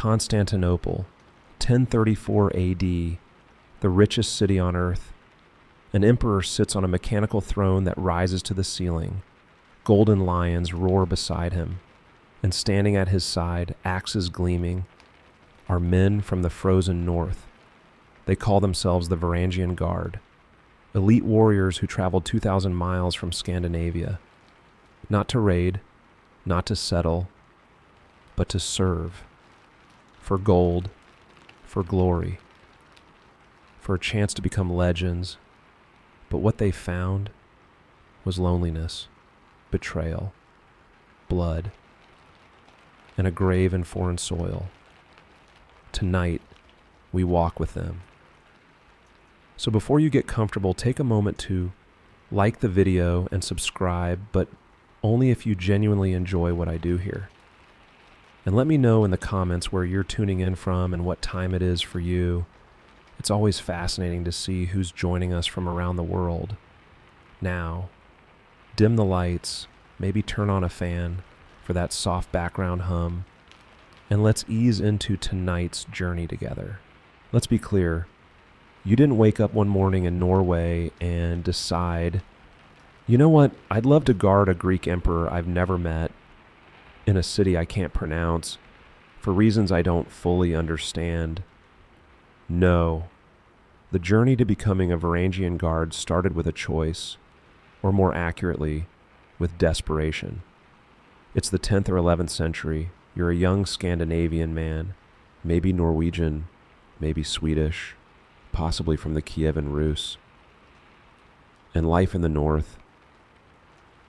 Constantinople, 1034 AD, the richest city on earth. An emperor sits on a mechanical throne that rises to the ceiling. Golden lions roar beside him, and standing at his side, axes gleaming, are men from the frozen north. They call themselves the Varangian Guard, elite warriors who traveled 2,000 miles from Scandinavia, not to raid, not to settle, but to serve, for gold, for glory, for a chance to become legends. But what they found was loneliness, betrayal, blood, and a grave in foreign soil. Tonight, we walk with them. So before you get comfortable, take a moment to like the video and subscribe, but only if you genuinely enjoy what I do here. And let me know in the comments where you're tuning in from and what time it is for you. It's always fascinating to see who's joining us from around the world. Now, dim the lights, maybe turn on a fan for that soft background hum, and let's ease into tonight's journey together. Let's be clear, you didn't wake up one morning in Norway and decide, you know what, I'd love to guard a Greek emperor I've never met in a city I can't pronounce for reasons I don't fully understand. No, the journey to becoming a Varangian Guard started with a choice, or more accurately, with desperation. It's the 10th or 11th century. You're a young Scandinavian man, maybe Norwegian, maybe Swedish, possibly from the Kievan Rus. And life in the north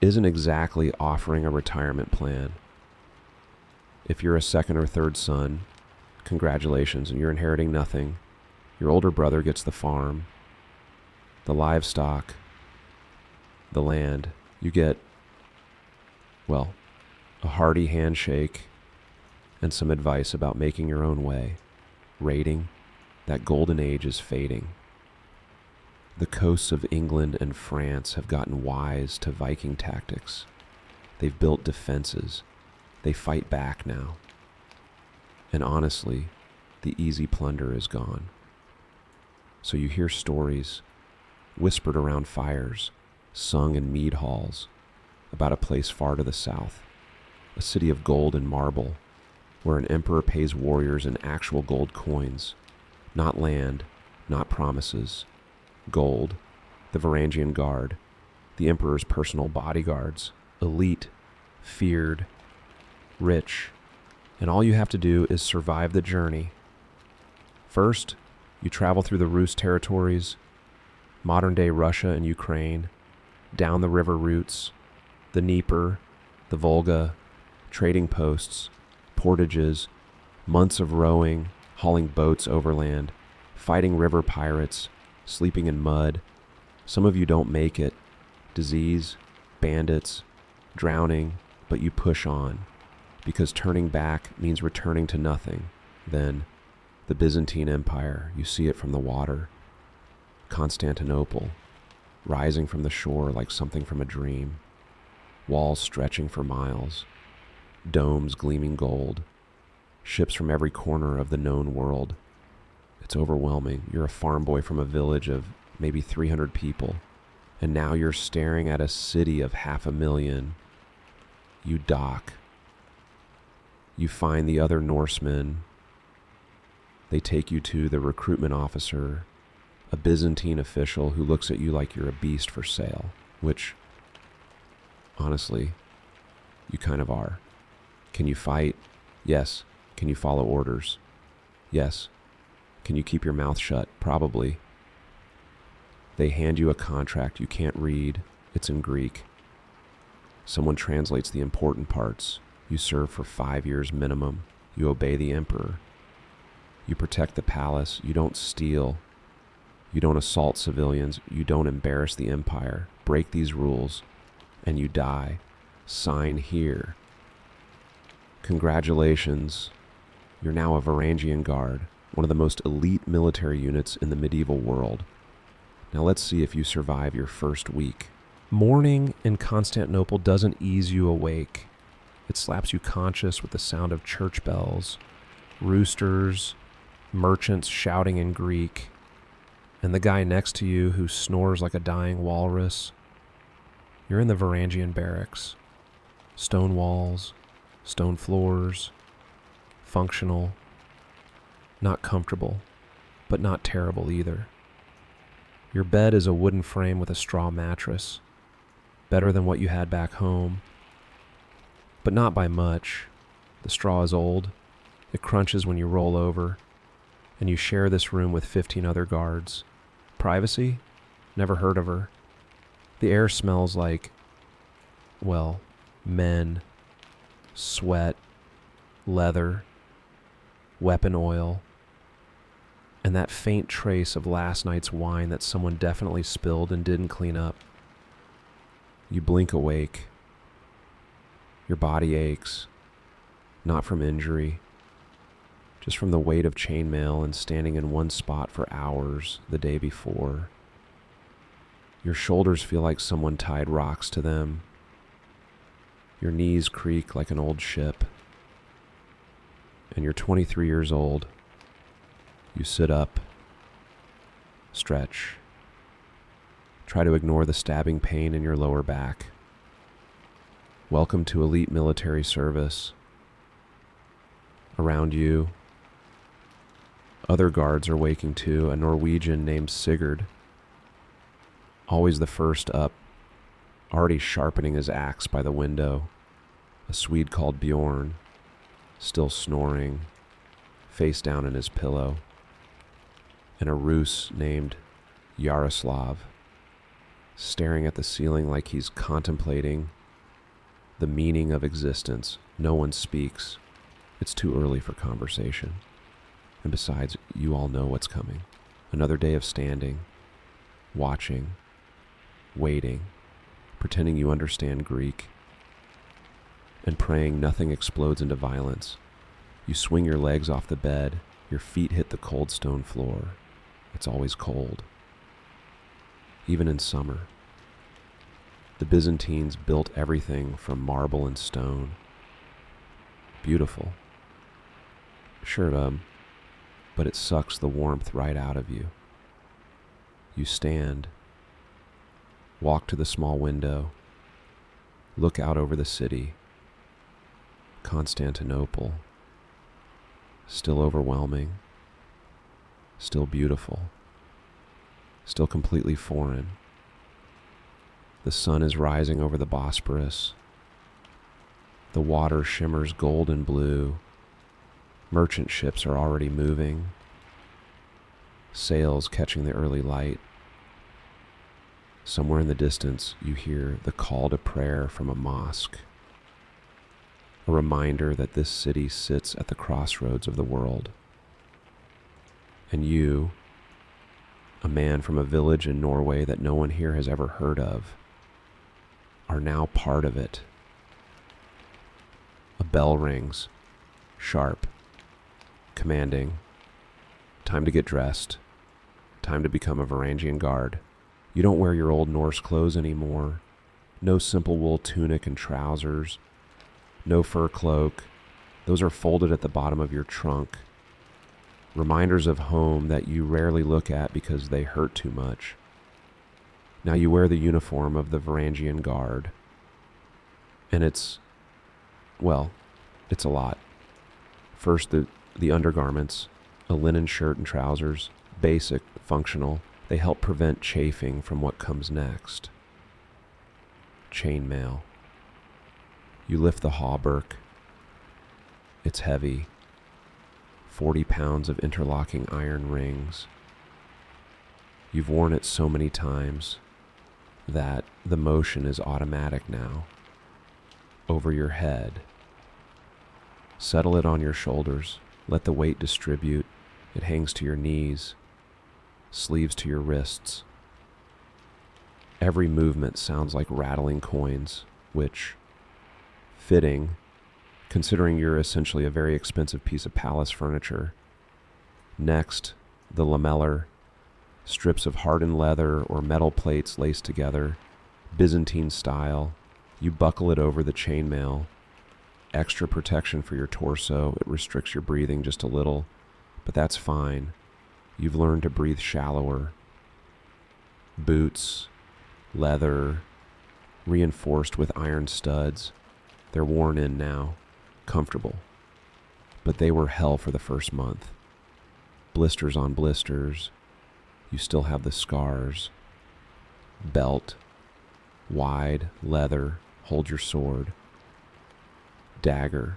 isn't exactly offering a retirement plan. If you're a second or third son, congratulations, and you're inheriting nothing. Your older brother gets the farm, the livestock, the land. You get, well, a hearty handshake and some advice about making your own way. Raiding, that golden age is fading. The coasts of England and France have gotten wise to Viking tactics. They've built defenses. They fight back now. And honestly, the easy plunder is gone. So you hear stories, whispered around fires, sung in mead halls, about a place far to the south, a city of gold and marble, where an emperor pays warriors in actual gold coins, not land, not promises, gold, the Varangian Guard, the emperor's personal bodyguards, elite, feared, rich, and all you have to do is survive the journey. First, you travel through the Rus territories, modern-day Russia and Ukraine, down the river routes, the Dnieper, the Volga, trading posts, portages, months of rowing, hauling boats overland, fighting river pirates, sleeping in mud. Some of you don't make it. Disease, bandits, drowning, but you push on, because turning back means returning to nothing. Then, the Byzantine Empire, you see it from the water. Constantinople, rising from the shore like something from a dream. Walls stretching for miles. Domes gleaming gold. Ships from every corner of the known world. It's overwhelming. You're a farm boy from a village of maybe 300 people, and now you're staring at a city of 500,000. You dock. You find the other Norsemen. They take you to the recruitment officer, a Byzantine official who looks at you like you're a beast for sale, which, honestly, you kind of are. Can you fight? Yes. Can you follow orders? Yes. Can you keep your mouth shut? Probably. They hand you a contract you can't read. It's in Greek. Someone translates the important parts. You serve for 5 years minimum. You obey the emperor. You protect the palace. You don't steal. You don't assault civilians. You don't embarrass the empire. Break these rules, and you die. Sign here. Congratulations. You're now a Varangian Guard, one of the most elite military units in the medieval world. Now let's see if you survive your first week. Morning in Constantinople doesn't ease you awake. It slaps you conscious with the sound of church bells, roosters, merchants shouting in Greek, and the guy next to you who snores like a dying walrus. You're in the Varangian Barracks. Stone walls, stone floors, functional, not comfortable, but not terrible either. Your bed is a wooden frame with a straw mattress, better than what you had back home, but not by much. The straw is old, it crunches when you roll over, and you share this room with 15 other guards. Privacy? Never heard of her. The air smells like, well, men, sweat, leather, weapon oil, and that faint trace of last night's wine that someone definitely spilled and didn't clean up. You blink awake. Your body aches, not from injury, just from the weight of chainmail and standing in one spot for hours the day before. Your shoulders feel like someone tied rocks to them. Your knees creak like an old ship. And you're 23 years old. You sit up, stretch, try to ignore the stabbing pain in your lower back. Welcome to elite military service. Around you, other guards are waking too, a Norwegian named Sigurd, always the first up, already sharpening his axe by the window. A Swede called Bjorn, still snoring, face down in his pillow. And a Rus named Yaroslav, staring at the ceiling like he's contemplating the meaning of existence. No one speaks. It's too early for conversation. And besides, you all know what's coming. Another day of standing, watching, waiting, pretending you understand Greek, and praying nothing explodes into violence. You swing your legs off the bed, your feet hit the cold stone floor. It's always cold, even in summer. The Byzantines built everything from marble and stone. Beautiful. Sure, but it sucks the warmth right out of you. You stand, walk to the small window, look out over the city. Constantinople, still overwhelming, still beautiful, still completely foreign. The sun is rising over the Bosporus. The water shimmers golden blue. Merchant ships are already moving, sails catching the early light. Somewhere in the distance, you hear the call to prayer from a mosque, a reminder that this city sits at the crossroads of the world. And you, a man from a village in Norway that no one here has ever heard of, are now part of it. A bell rings, sharp, commanding. Time to get dressed. Time to become a Varangian Guard. You don't wear your old Norse clothes anymore. No simple wool tunic and trousers. No fur cloak. Those are folded at the bottom of your trunk. Reminders of home that you rarely look at because they hurt too much. Now you wear the uniform of the Varangian Guard. And it's a lot. First, the undergarments, a linen shirt and trousers, basic, functional. They help prevent chafing from what comes next. Chainmail. You lift the hauberk. It's heavy. 40 pounds of interlocking iron rings. You've worn it so many times that the motion is automatic now. Over your head. Settle it on your shoulders. Let the weight distribute. It hangs to your knees. Sleeves to your wrists. Every movement sounds like rattling coins, which, fitting, considering you're essentially a very expensive piece of palace furniture. Next, the lamellar, strips of hardened leather or metal plates laced together, Byzantine style. You buckle it over the chainmail. extra protection for your torso. It restricts your breathing just a little, but that's fine. You've learned to breathe shallower. Boots, leather, reinforced with iron studs. They're worn in now, comfortable. But they were hell for the first month. Blisters on blisters. You still have the scars. Belt, wide, leather, hold your sword. Dagger,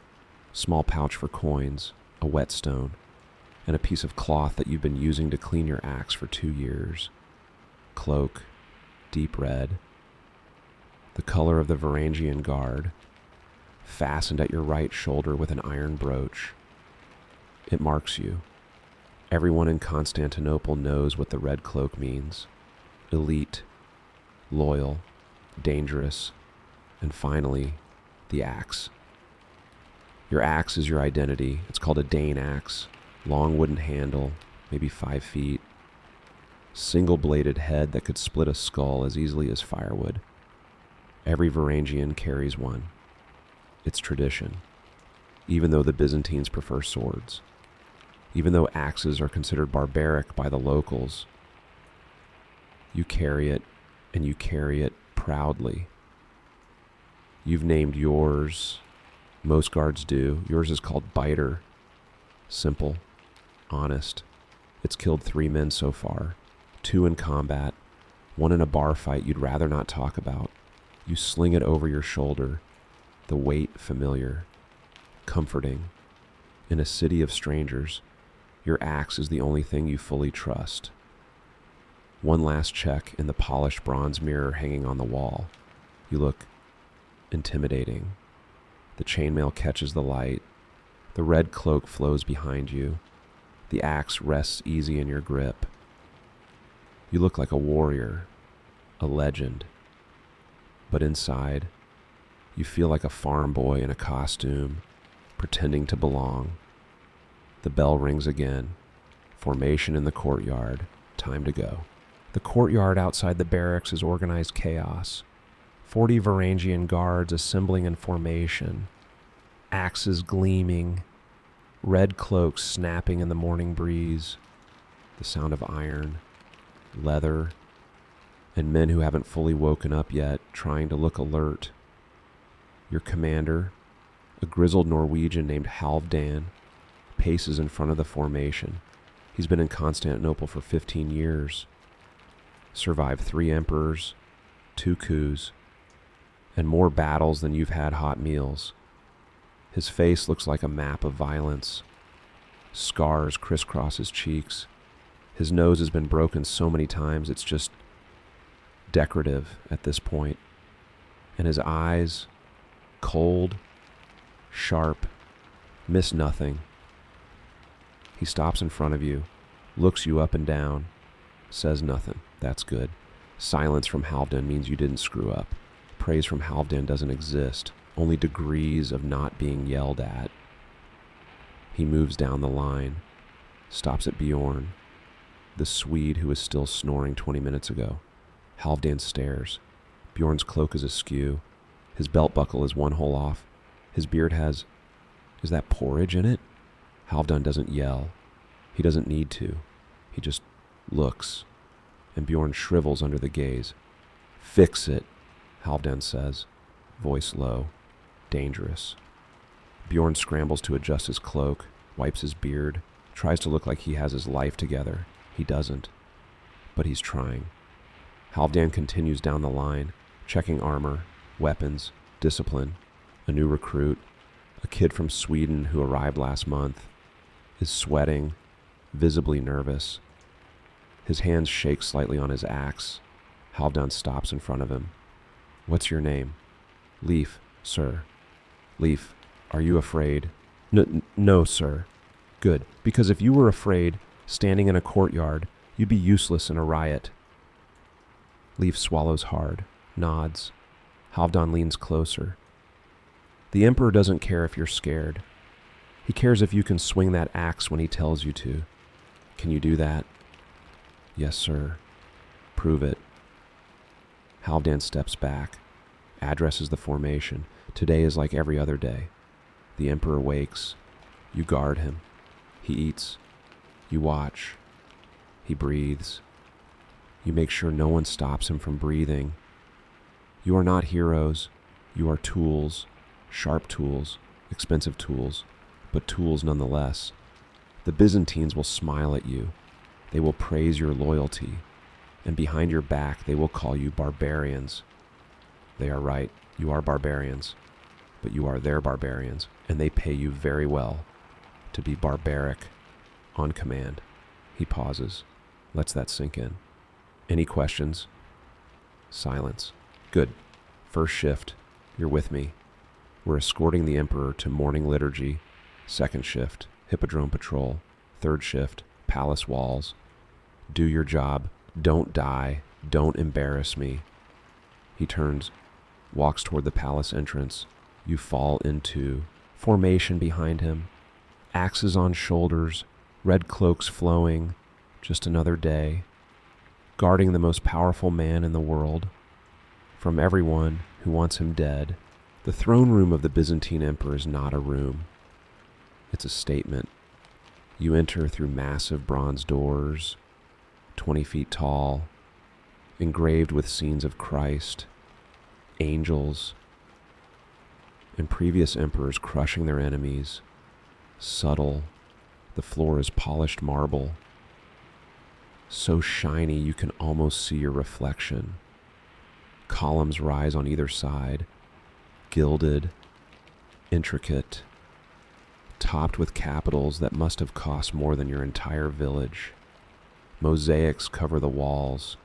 small pouch for coins, a whetstone, and a piece of cloth that you've been using to clean your axe for 2 years. Cloak, deep red. The color of the Varangian Guard, fastened at your right shoulder with an iron brooch. It marks you. Everyone in Constantinople knows what the red cloak means. Elite, loyal, dangerous, and finally, the axe. Your axe is your identity. It's called a Dane axe. Long wooden handle, maybe 5 feet. Single-bladed head that could split a skull as easily as firewood. Every Varangian carries one. It's tradition. Even though the Byzantines prefer swords. Even though axes are considered barbaric by the locals. You carry it, and you carry it proudly. You've named yours. Most guards do. Yours is called Biter. Simple. Honest. It's killed 3 men so far. 2 in combat. 1 in a bar fight you'd rather not talk about. You sling it over your shoulder. The weight familiar. Comforting. In a city of strangers, your axe is the only thing you fully trust. One last check in the polished bronze mirror hanging on the wall. You look intimidating. The chainmail catches the light. The red cloak flows behind you. The axe rests easy in your grip. You look like a warrior, a legend. But inside, you feel like a farm boy in a costume, pretending to belong. The bell rings again. Formation in the courtyard. Time to go. The courtyard outside the barracks is organized chaos. 40 Varangian guards assembling in formation. Axes gleaming. Red cloaks snapping in the morning breeze. The sound of iron, leather, and men who haven't fully woken up yet, trying to look alert. Your commander, a grizzled Norwegian named Halvdan, paces in front of the formation. He's been in Constantinople for 15 years. Survived 3 emperors, 2 coups, and more battles than you've had hot meals. His face looks like a map of violence. Scars crisscross his cheeks. His nose has been broken so many times it's just decorative at this point. And his eyes, cold, sharp, miss nothing. He stops in front of you, looks you up and down, says nothing. That's good. Silence from Halvdan means you didn't screw up. Praise from Halvdan doesn't exist. Only degrees of not being yelled at. He moves down the line, stops at Bjorn, the Swede who was still snoring 20 minutes ago. Halvdan stares. Bjorn's cloak is askew. His belt buckle is 1 hole off. His beard has... Is that porridge in it? Halvdan doesn't yell. He doesn't need to. He just looks. And Bjorn shrivels under the gaze. Fix it, Halvdan says, voice low, dangerous. Bjorn scrambles to adjust his cloak, wipes his beard, tries to look like he has his life together. He doesn't. But he's trying. Halvdan continues down the line, checking armor, weapons, discipline. A new recruit, a kid from Sweden who arrived last month, is sweating, visibly nervous. His hands shake slightly on his axe. Halvdan stops in front of him. What's your name? Leif, sir. Leif, are you afraid? No, sir. Good, because if you were afraid, standing in a courtyard, you'd be useless in a riot. Leif swallows hard, nods. Halvdan leans closer. The Emperor doesn't care if you're scared. He cares if you can swing that axe when he tells you to. Can you do that? Yes, sir. Prove it. Halvdan steps back, addresses the formation. Today is like every other day. The emperor wakes. You guard him. He eats. You watch. He breathes. You make sure no one stops him from breathing. You are not heroes. You are tools, sharp tools, expensive tools, but tools nonetheless. The Byzantines will smile at you. They will praise your loyalty. And behind your back, they will call you barbarians. They are right. You are barbarians. But you are their barbarians, and they pay you very well to be barbaric on command. He pauses, lets that sink in. Any questions? Silence. Good. First shift, you're with me. We're escorting the emperor to morning liturgy. Second shift, hippodrome patrol. Third shift, palace walls. Do your job. Don't die. Don't embarrass me. He turns, walks toward the palace entrance. You fall into formation behind him. Axes on shoulders, red cloaks flowing. Just another day. Guarding the most powerful man in the world. From everyone who wants him dead. The throne room of the Byzantine Emperor is not a room. It's a statement. You enter through massive bronze doors, 20 feet tall, engraved with scenes of Christ, angels, and previous emperors crushing their enemies. Subtle. The floor is polished marble. So shiny you can almost see your reflection. Columns rise on either side, gilded, intricate, topped with capitals that must have cost more than your entire village. Mosaics cover the walls,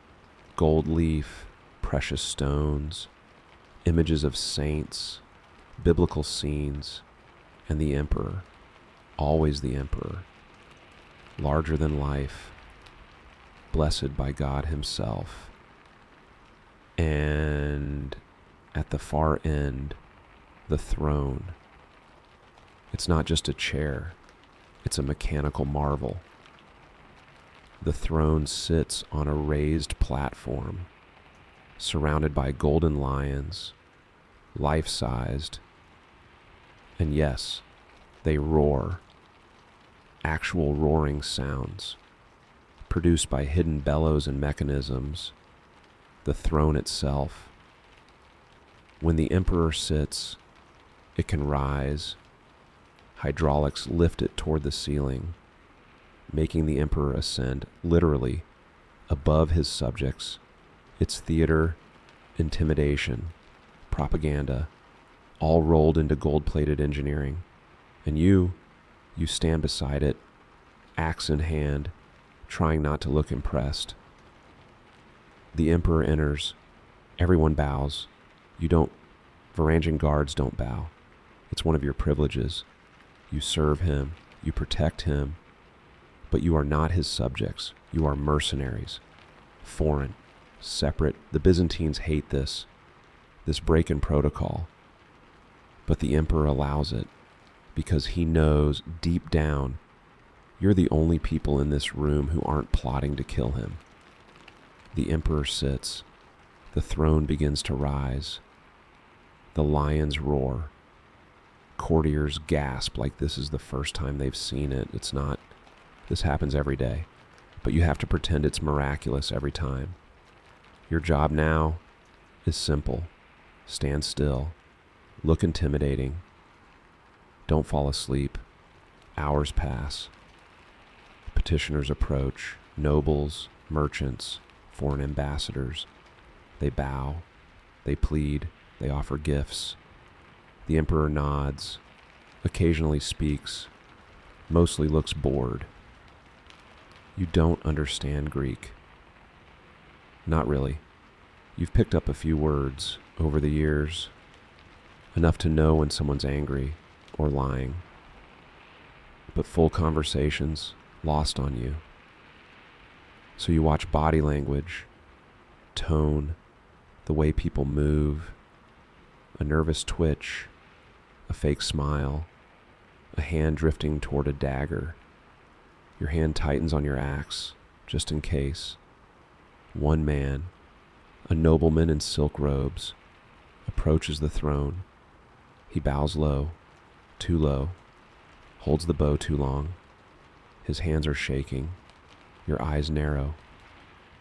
gold leaf, precious stones, images of saints, biblical scenes, and the emperor, always the emperor, larger than life, blessed by God himself. And at the far end, the throne. It's not just a chair, it's a mechanical marvel. The throne sits on a raised platform, surrounded by golden lions, life-sized. And yes, they roar, actual roaring sounds, produced by hidden bellows and mechanisms. The throne itself. When the emperor sits, it can rise. Hydraulics lift it toward the ceiling, making the emperor ascend literally above his subjects. It's theater, intimidation, propaganda, all rolled into gold-plated engineering. And you stand beside it, axe in hand, trying not to look impressed. The emperor enters. Everyone bows. You don't. Varangian guards don't bow. It's one of your privileges. You serve him. You protect him. But you are not his subjects. You are mercenaries. Foreign. Separate. The Byzantines hate this break in protocol. But the emperor allows it because he knows deep down you're the only people in this room who aren't plotting to kill him. The emperor sits. The throne begins to rise. The lions roar. Courtiers gasp like this is the first time they've seen it. It's not. This happens every day. But you have to pretend it's miraculous every time. Your job now is simple. Stand still. Look intimidating. Don't fall asleep. Hours pass. Petitioners approach. Nobles, merchants, foreign ambassadors. They bow, they plead, they offer gifts. The emperor nods, occasionally speaks, mostly looks bored. You don't understand Greek. Not really. You've picked up a few words over the years, enough to know when someone's angry or lying. But full conversations lost on you. So you watch body language, tone, the way people move, a nervous twitch, a fake smile, a hand drifting toward a dagger. Your hand tightens on your axe, just in case. One man, a nobleman in silk robes, approaches the throne. He bows low, too low, holds the bow too long. His hands are shaking. Your eyes narrow.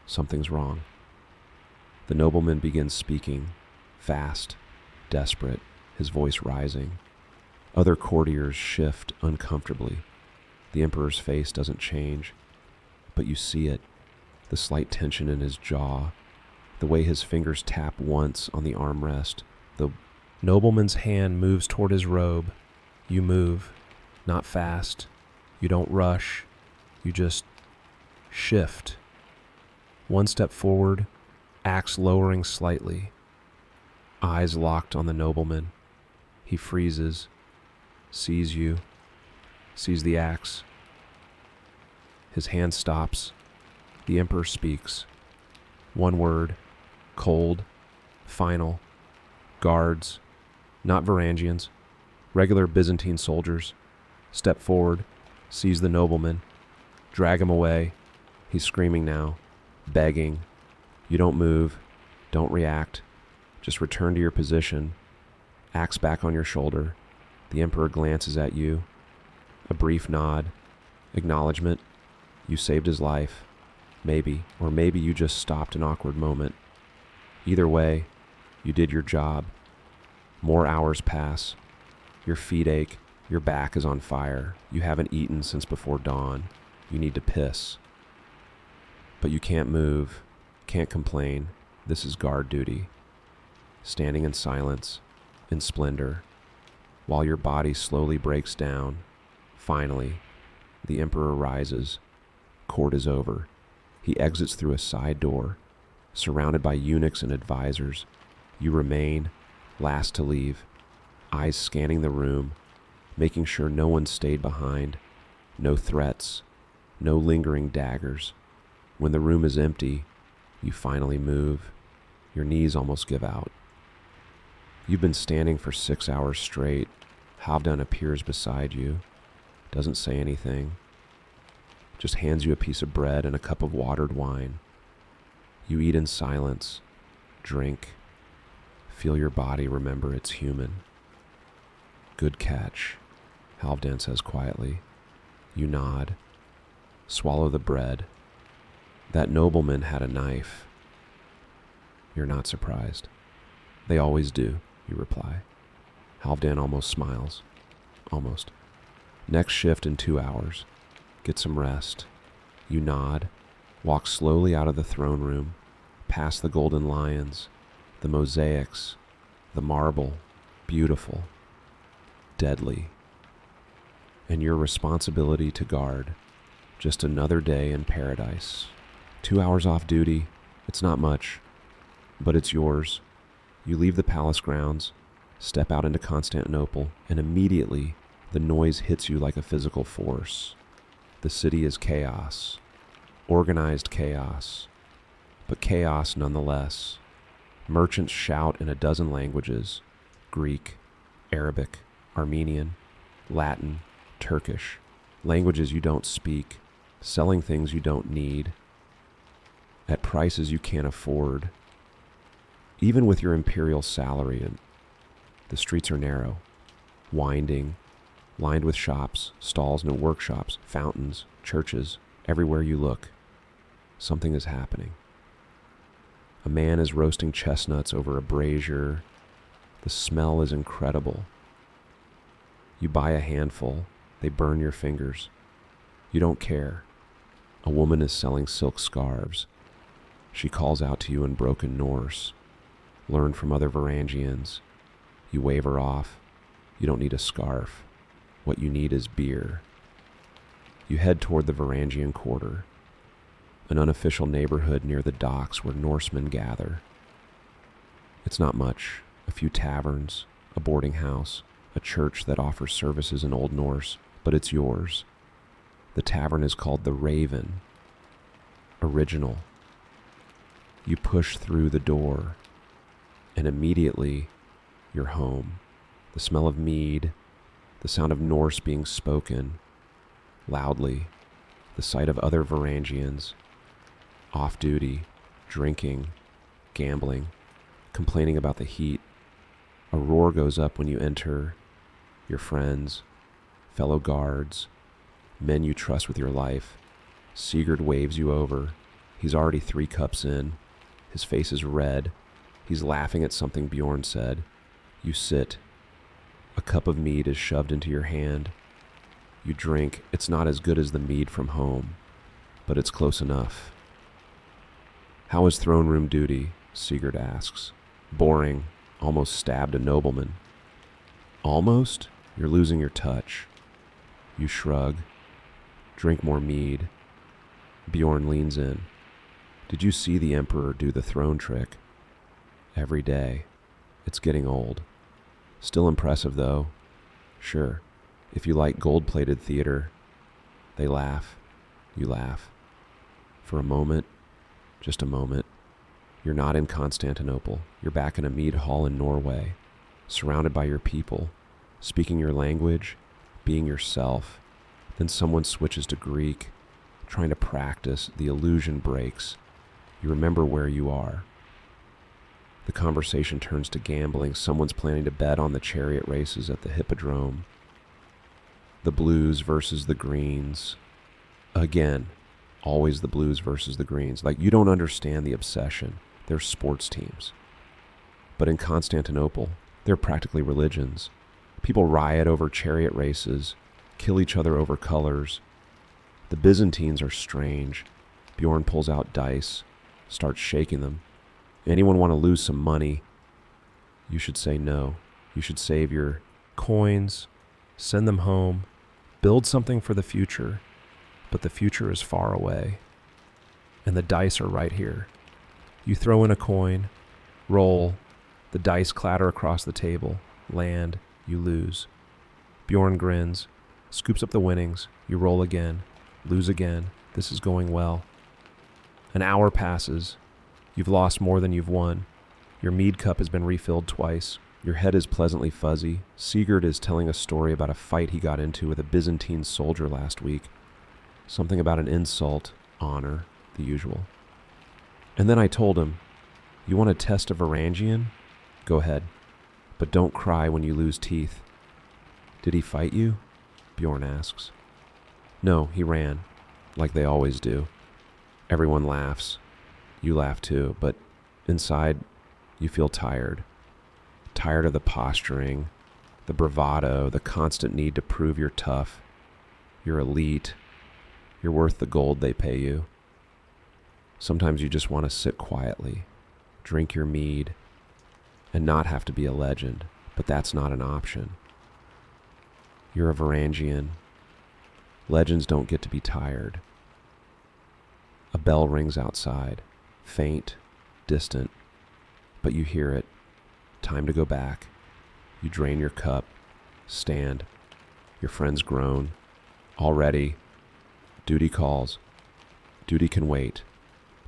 Something's wrong. The nobleman begins speaking, fast, desperate, his voice rising. Other courtiers shift uncomfortably. The emperor's face doesn't change, but you see it, the slight tension in his jaw, the way his fingers tap once on the armrest. The nobleman's hand moves toward his robe. You move, not fast. You don't rush. You just shift. One step forward, axe lowering slightly. Eyes locked on the nobleman. He freezes, sees you, sees the axe. His hand stops. The emperor speaks. One word, cold, final. Guards, not Varangians, regular Byzantine soldiers, step forward, seize the nobleman, drag him away. He's screaming now, begging. You don't move, don't react, just return to your position. Axe back on your shoulder. The emperor glances at you. A brief nod, acknowledgement. You saved his life. Maybe, or maybe you just stopped an awkward moment. Either way, you did your job. More hours pass. Your feet ache. Your back is on fire. You haven't eaten since before dawn. You need to piss. But you can't move, can't complain. This is guard duty. Standing in silence, in splendor, while your body slowly breaks down. Finally, the emperor rises. Court is over. He exits through a side door, surrounded by eunuchs and advisors. You remain, last to leave, eyes scanning the room, making sure no one stayed behind, no threats, no lingering daggers. When the room is empty, you finally move. Your knees almost give out. You've been standing for 6 hours straight. Halfdan appears beside you, doesn't say anything, just hands you a piece of bread and a cup of watered wine. You eat in silence, drink, feel your body remember it's human. Good catch, Halfdan says quietly. You nod, swallow the bread. That nobleman had a knife. You're not surprised. They always do, you reply. Halfdan almost smiles. Almost. Next shift in 2 hours. Get some rest. You nod, walk slowly out of the throne room, past the golden lions, the mosaics, the marble, beautiful, deadly. And your responsibility to guard. Just another day in paradise. 2 hours off duty, it's not much, but it's yours. You leave the palace grounds, step out into Constantinople, and immediately the noise hits you like a physical force. The city is chaos, organized chaos, but chaos nonetheless. Merchants shout in a dozen languages: Greek, Arabic, Armenian, Latin, Turkish, languages you don't speak, selling things you don't need, at prices you can't afford. Even with your imperial salary, and the streets are narrow, winding, lined with shops, stalls, and workshops, fountains, churches. Everywhere you look, something is happening. A man is roasting chestnuts over a brazier. The smell is incredible. You buy a handful. They burn your fingers. You don't care. A woman is selling silk scarves. She calls out to you in broken Norse. Learn from other Varangians. You wave her off. You don't need a scarf. What you need is beer. You head toward the Varangian Quarter, an unofficial neighborhood near the docks where Norsemen gather. It's not much. A few taverns, a boarding house, a church that offers services in Old Norse, but it's yours. The tavern is called the Raven. Original. You push through the door, and immediately you're home. The smell of mead, the sound of Norse being spoken loudly, the sight of other Varangians, off-duty, drinking, gambling, complaining about the heat. A roar goes up when you enter. your friends, fellow guards, men you trust with your life. Sigurd waves you over. He's already 3 cups in. His face is red. He's laughing at something Bjorn said. You sit. A cup of mead is shoved into your hand. You drink. It's not as good as the mead from home, but it's close enough. How is throne room duty? Sigurd asks. Boring. Almost stabbed a nobleman. Almost? You're losing your touch. You shrug. Drink more mead. Bjorn leans in. Did you see the Emperor do the throne trick? Every day. It's getting old. Still impressive, though. Sure, if you like gold-plated theater. They laugh. You laugh. For a moment, just a moment, you're not in Constantinople. You're back in a mead hall in Norway, surrounded by your people, speaking your language, being yourself. Then someone switches to Greek, trying to practice. The illusion breaks. You remember where you are. The conversation turns to gambling. Someone's planning to bet on the chariot races at the Hippodrome. The blues versus the greens. Again, always the blues versus the greens. Like, you don't understand the obsession. They're sports teams. But in Constantinople, they're practically religions. People riot over chariot races, kill each other over colors. The Byzantines are strange. Bjorn pulls out dice, starts shaking them. Anyone want to lose some money? You should say no. You should save your coins, send them home, build something for the future. But the future is far away, and the dice are right here. You throw in a coin, roll, the dice clatter across the table, land, you lose. Bjorn grins, scoops up the winnings, you roll again, lose again. This is going well. An hour passes. You've lost more than you've won. Your mead cup has been refilled twice. Your head is pleasantly fuzzy. Sigurd is telling a story about a fight he got into with a Byzantine soldier last week. Something about an insult, honor, the usual. And then I told him, you want to test a Varangian? Go ahead, but don't cry when you lose teeth. Did he fight you? Bjorn asks. No, he ran, like they always do. Everyone laughs. You laugh too, but inside you feel tired. Tired of the posturing, the bravado, the constant need to prove you're tough. You're elite. You're worth the gold they pay you. Sometimes you just want to sit quietly, drink your mead, and not have to be a legend, but that's not an option. You're a Varangian. Legends don't get to be tired. A bell rings outside, faint, distant, but you hear it. Time to go back. You drain your cup, stand. Your friends groan. Already, duty calls. Duty can wait.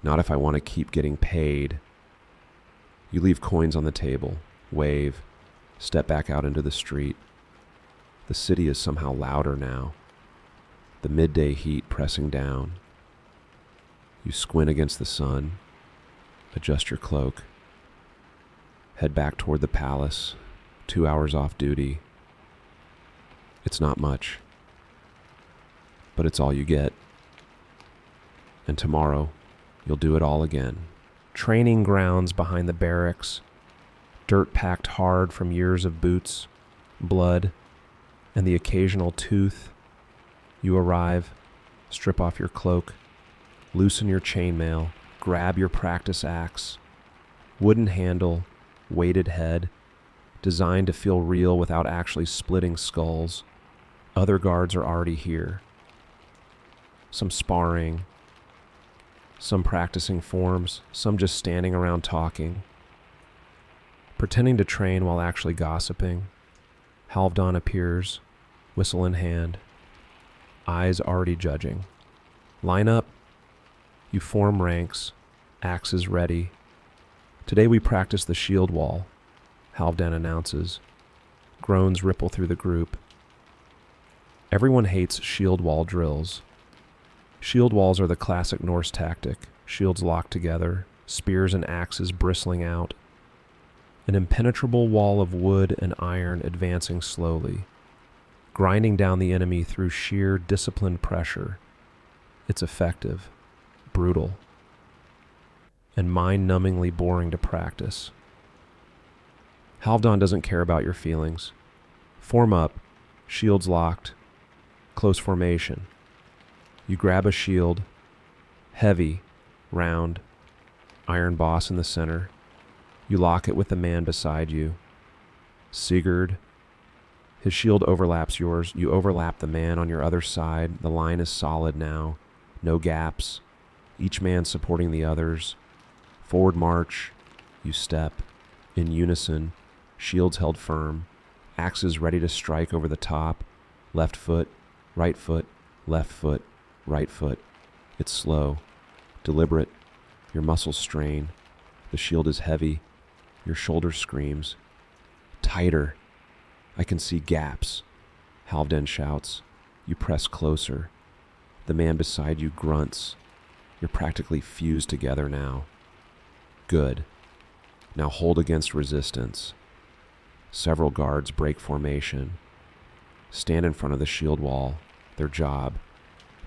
Not if I want to keep getting paid. You leave coins on the table, wave, step back out into the street. The city is somehow louder now. The midday heat pressing down. You squint against the sun, adjust your cloak, head back toward the palace, 2 hours off duty. It's not much, but it's all you get. And tomorrow, you'll do it all again. Training grounds behind the barracks, dirt packed hard from years of boots, blood, and the occasional tooth. You arrive, strip off your cloak, loosen your chainmail, grab your practice axe. Wooden handle, weighted head, designed to feel real without actually splitting skulls. Other guards are already here. Some sparring, some practicing forms, some just standing around talking, pretending to train while actually gossiping. Halfdan appears, whistle in hand, eyes already judging. Line up. You form ranks, axes ready. Today we practice the shield wall, Halfdan announces. Groans ripple through the group. Everyone hates shield wall drills. Shield walls are the classic Norse tactic, shields locked together, spears and axes bristling out. An impenetrable wall of wood and iron advancing slowly, grinding down the enemy through sheer disciplined pressure. It's effective, brutal, and mind-numbingly boring to practice. Halfdan doesn't care about your feelings. Form up, shields locked, close formation. You grab a shield, heavy, round, iron boss in the center. You lock it with the man beside you. Sigurd, his shield overlaps yours. You overlap the man on your other side. The line is solid now. No gaps. Each man supporting the others. Forward march. You step. In unison. Shields held firm. Axes ready to strike over the top. Left foot. Right foot. Left foot. Right foot. It's slow. Deliberate. Your muscles strain. The shield is heavy. Your shoulder screams. Tighter. I can see gaps. Halfdan shouts. You press closer. The man beside you grunts. You're practically fused together now. Good. Now hold against resistance. Several guards break formation. Stand in front of the shield wall. Their job.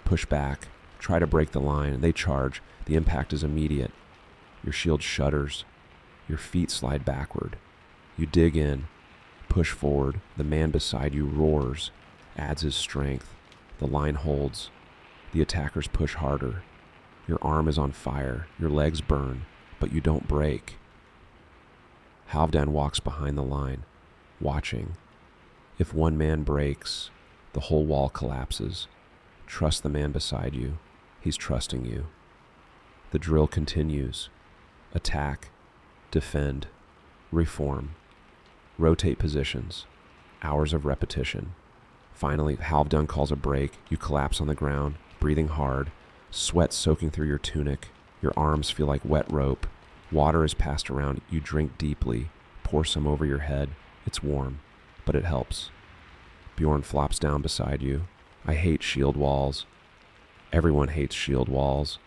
Push back. Try to break the line. They charge. The impact is immediate. Your shield shudders. Your feet slide backward. You dig in. Push forward. The man beside you roars, adds his strength. The line holds. The attackers push harder. Your arm is on fire. Your legs burn, but you don't break. Halfdan walks behind the line, watching. If one man breaks, the whole wall collapses. Trust the man beside you. He's trusting you. The drill continues. Attack, defend, reform. Rotate positions. Hours of repetition. Finally, Halfdan calls a break. You collapse on the ground, breathing hard, sweat soaking through your tunic. Your arms feel like wet rope. Water is passed around. You drink deeply, pour some over your head. It's warm, but it helps. Bjorn flops down beside you. I hate shield walls. Everyone hates shield walls.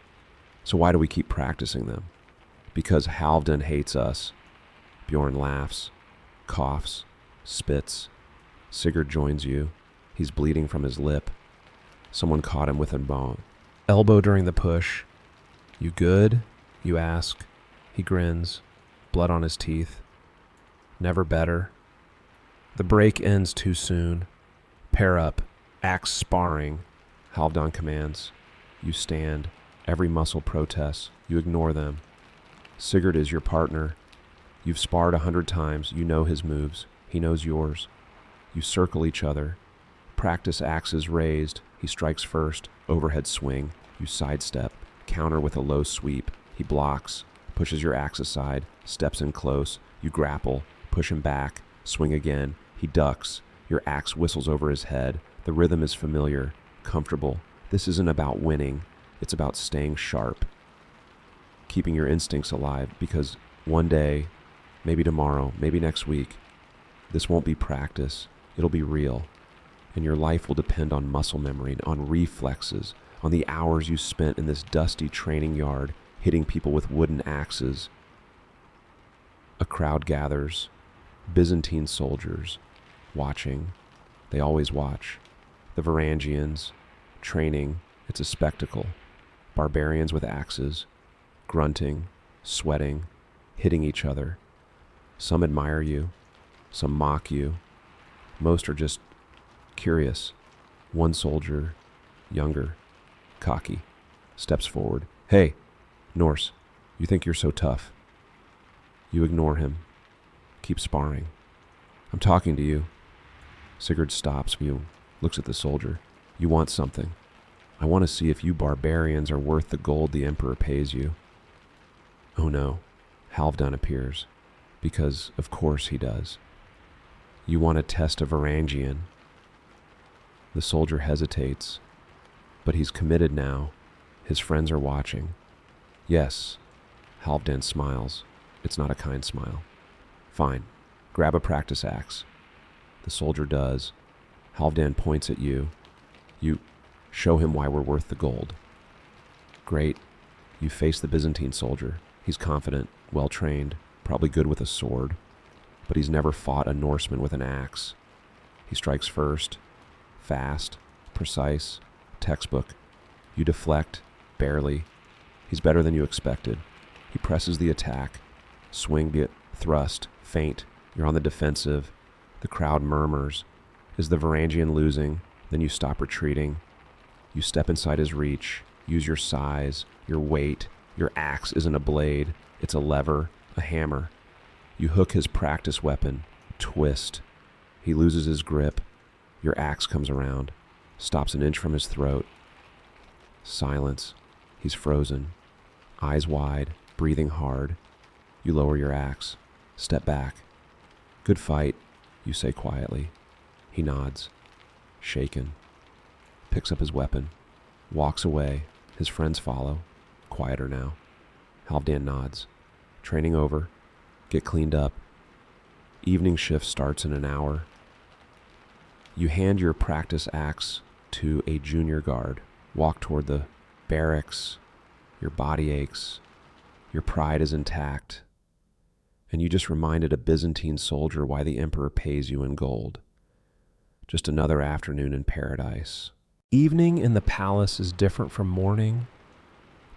So why do we keep practicing them? Because Halfdan hates us. Bjorn laughs, coughs, spits. Sigurd joins you. He's bleeding from his lip. Someone caught him with a bone. Elbow during the push. You good? You ask. He grins, blood on his teeth. Never better. The break ends too soon. Pair up. Axe sparring. Halfdan commands. You stand. Every muscle protests. You ignore them. Sigurd is your partner. You've sparred 100 times. You know his moves. He knows yours. You circle each other. Practice axes raised. He strikes first. Overhead swing. You sidestep. Counter with a low sweep. He blocks. Pushes your axe aside. Steps in close. You grapple. Push him back. Swing again. He ducks. Your axe whistles over his head. The rhythm is familiar. Comfortable. This isn't about winning. It's about staying sharp. Keeping your instincts alive, because one day, maybe tomorrow, maybe next week, this won't be practice. It'll be real. And your life will depend on muscle memory, on reflexes, on the hours you spent in this dusty training yard, hitting people with wooden axes. A crowd gathers. Byzantine soldiers, watching. They always watch. The Varangians, training. It's a spectacle. Barbarians with axes, grunting, sweating, hitting each other. Some admire you. Some mock you. Most are just curious. One soldier, younger, cocky, steps forward. Hey, Norse, you think you're so tough. You ignore him. Keep sparring. I'm talking to you. Sigurd stops you, looks at the soldier. You want something. I want to see if you barbarians are worth the gold the Emperor pays you. Oh no, Halfdan appears, because of course he does. You want to test a Varangian. The soldier hesitates, but he's committed now. His friends are watching. Yes, Halfdan smiles. It's not a kind smile. Fine, grab a practice axe. The soldier does. Halfdan points at you. You show him why we're worth the gold. Great. You face the Byzantine soldier. He's confident, well-trained, probably good with a sword, but he's never fought a Norseman with an axe. He strikes first. Fast, precise, textbook. You deflect, barely. He's better than you expected. He presses the attack. Swing, get thrust, feint. You're on the defensive. The crowd murmurs. Is the Varangian losing? Then you stop retreating. You step inside his reach. Use your size, your weight. Your axe isn't a blade. It's a lever, a hammer. You hook his practice weapon. Twist. He loses his grip. Your axe comes around. Stops an inch from his throat. Silence. He's frozen. Eyes wide, breathing hard. You lower your axe. Step back. Good fight, you say quietly. He nods. Shaken. Picks up his weapon. Walks away. His friends follow. Quieter now. Halfdan nods. Training over. Get cleaned up. Evening shift starts in an hour. You hand your practice axe to a junior guard. Walk toward the barracks. Your body aches. Your pride is intact. And you just reminded a Byzantine soldier why the emperor pays you in gold. Just another afternoon in paradise. Evening in the palace is different from morning.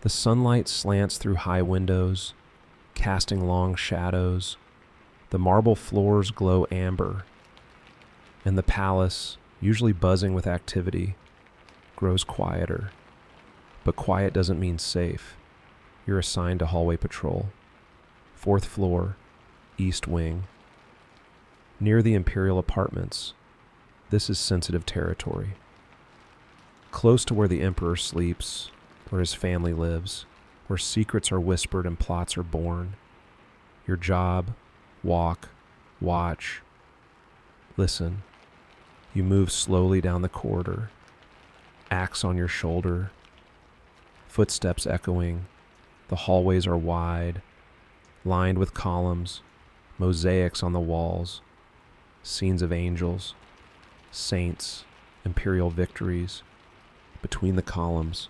The sunlight slants through high windows, casting long shadows. The marble floors glow amber. And the palace, usually buzzing with activity, grows quieter. But quiet doesn't mean safe. You're assigned to hallway patrol. 4th floor, east wing. Near the imperial apartments. This is sensitive territory. Close to where the emperor sleeps, where his family lives, where secrets are whispered and plots are born. Your job, walk, watch, listen. You move slowly down the corridor, axe on your shoulder, footsteps echoing. The hallways are wide, lined with columns, mosaics on the walls, scenes of angels, saints, imperial victories. Between the columns,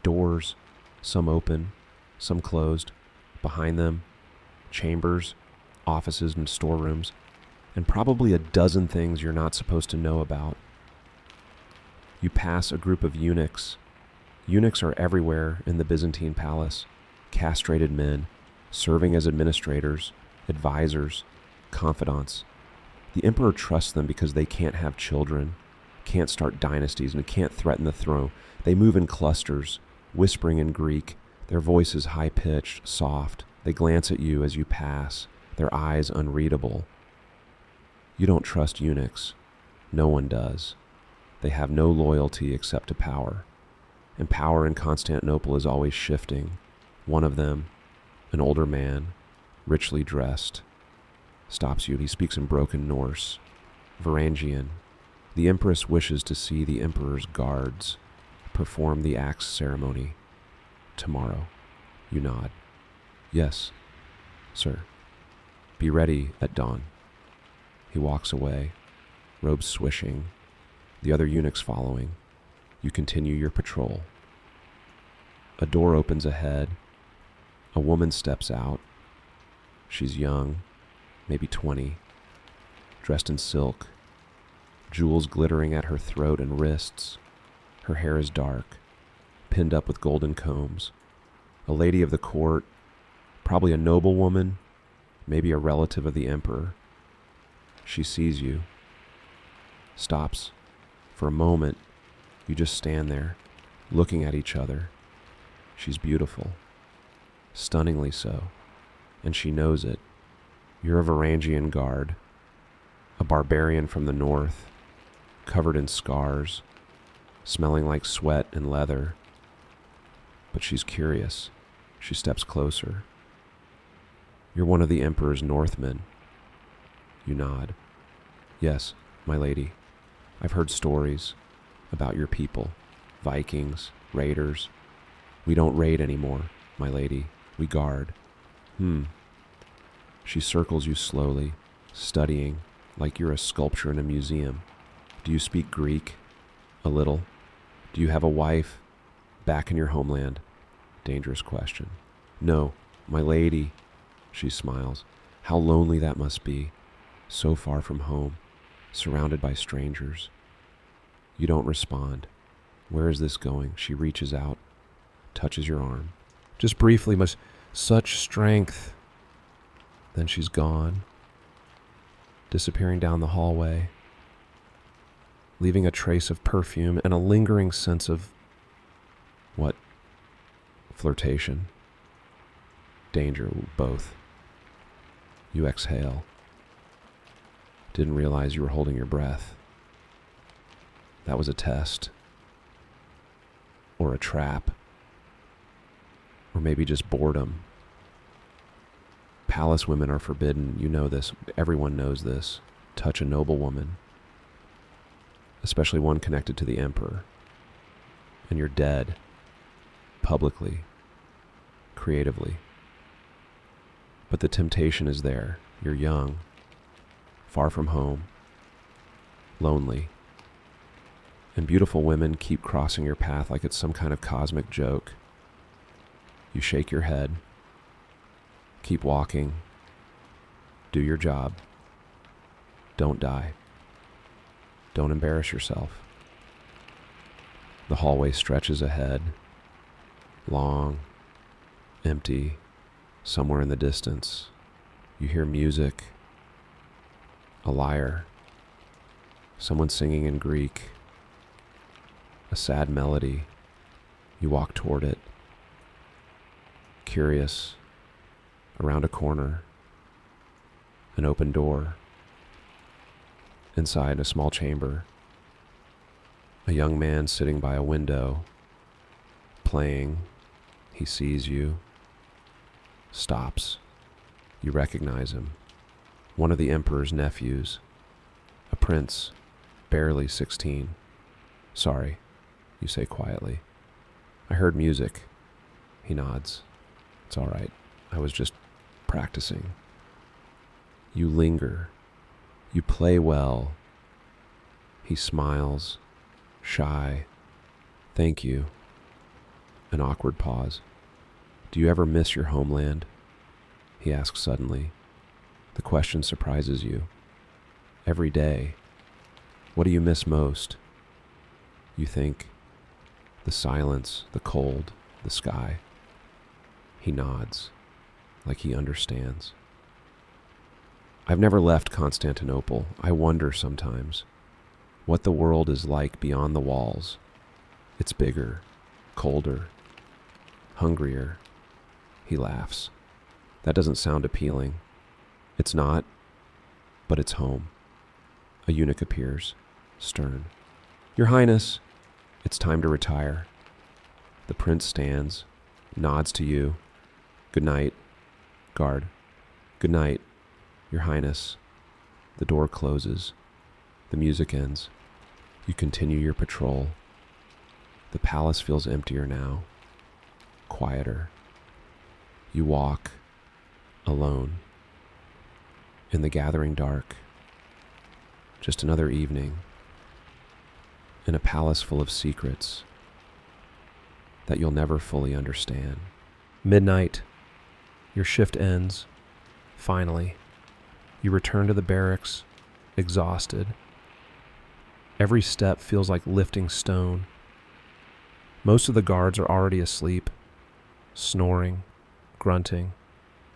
doors, some open, some closed. Behind them, chambers, offices, and storerooms, and probably a dozen things you're not supposed to know about. You pass a group of eunuchs. Eunuchs are everywhere in the Byzantine palace. Castrated men, serving as administrators, advisors, confidants. The emperor trusts them because they can't have children, can't start dynasties, and can't threaten the throne. They move in clusters, whispering in Greek, their voices high-pitched, soft. They glance at you as you pass, their eyes unreadable. You don't trust eunuchs. No one does. They have no loyalty except to power. And power in Constantinople is always shifting. One of them, an older man, richly dressed, stops you. He speaks in broken Norse. Varangian. The empress wishes to see the emperor's guards perform the axe ceremony tomorrow. You nod. Yes, sir. Be ready at dawn. He walks away, robes swishing, the other eunuchs following. You continue your patrol. A door opens ahead. A woman steps out. She's young, maybe 20, dressed in silk, jewels glittering at her throat and wrists. Her hair is dark, pinned up with golden combs. A lady of the court, probably a noblewoman, maybe a relative of the emperor. She sees you, stops. For a moment, you just stand there, looking at each other. She's beautiful, stunningly so, and she knows it. You're a Varangian Guard, a barbarian from the north, covered in scars, smelling like sweat and leather. But she's curious. She steps closer. You're one of the Emperor's Northmen. You nod. Yes, my lady. I've heard stories about your people, Vikings, raiders. We don't raid anymore, my lady. We guard. She circles you slowly, studying like you're a sculpture in a museum. Do you speak Greek? A little. Do you have a wife back in your homeland? Dangerous question. No, my lady. She smiles. How lonely that must be. So far from home, surrounded by strangers. You don't respond. Where is this going? She reaches out, touches your arm. Just briefly, such strength. Then she's gone, disappearing down the hallway, leaving a trace of perfume and a lingering sense of what? Flirtation. Danger, both. You exhale. Didn't realize you were holding your breath. That was a test. Or a trap. Or maybe just boredom. Palace women are forbidden. You know this. Everyone knows this. Touch a noble woman, especially one connected to the emperor, and you're dead, publicly, creatively. But the temptation is there. You're young, far from home, lonely, and beautiful women keep crossing your path like it's some kind of cosmic joke. You shake your head. Keep walking. Do your job. Don't die. Don't embarrass yourself. The hallway stretches ahead, long, empty, somewhere in the distance. You hear music, a lyre, someone singing in Greek, a sad melody. You walk toward it, curious. Around a corner, an open door. Inside a small chamber, a young man sitting by a window, playing. He sees you, stops. You recognize him. One of the emperor's nephews, a prince, barely 16. Sorry, you say quietly. I heard music. He nods. It's all right. I was just practicing. You linger. You play well. He smiles, shy. Thank you. An awkward pause. Do you ever miss your homeland? He asks suddenly. The question surprises you. Every day. What do you miss most? You think, the silence, the cold, the sky. He nods, like he understands. I've never left Constantinople. I wonder sometimes what the world is like beyond the walls. It's bigger, colder, hungrier. He laughs. That doesn't sound appealing. It's not, but it's home. A eunuch appears, stern. Your Highness, it's time to retire. The prince stands, nods to you. Good night, guard. Good night, Your Highness. The door closes. The music ends. You continue your patrol. The palace feels emptier now, quieter. You walk, alone, in the gathering dark. Just another evening, in a palace full of secrets that you'll never fully understand. Midnight. Your shift ends. Finally, you return to the barracks, exhausted. Every step feels like lifting stone. Most of the guards are already asleep, snoring, grunting.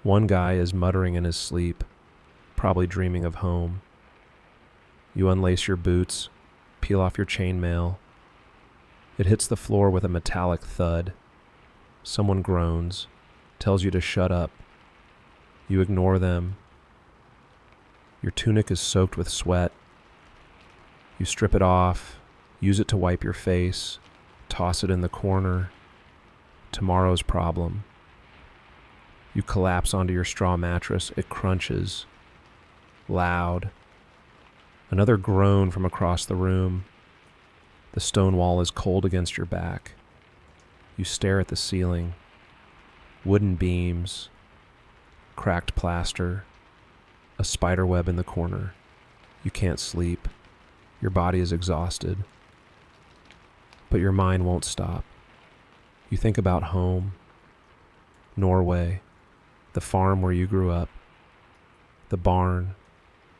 One guy is muttering in his sleep, probably dreaming of home. You unlace your boots, peel off your chainmail. It hits the floor with a metallic thud. Someone groans, tells you to shut up. You ignore them. Your tunic is soaked with sweat. You strip it off, use it to wipe your face, toss it in the corner. Tomorrow's problem. You collapse onto your straw mattress. It crunches. Loud. Another groan from across the room. The stone wall is cold against your back. You stare at the ceiling. Wooden beams. Cracked plaster. A spider web in the corner. You can't sleep. Your body is exhausted. But your mind won't stop. You think about home, Norway, the farm where you grew up, the barn,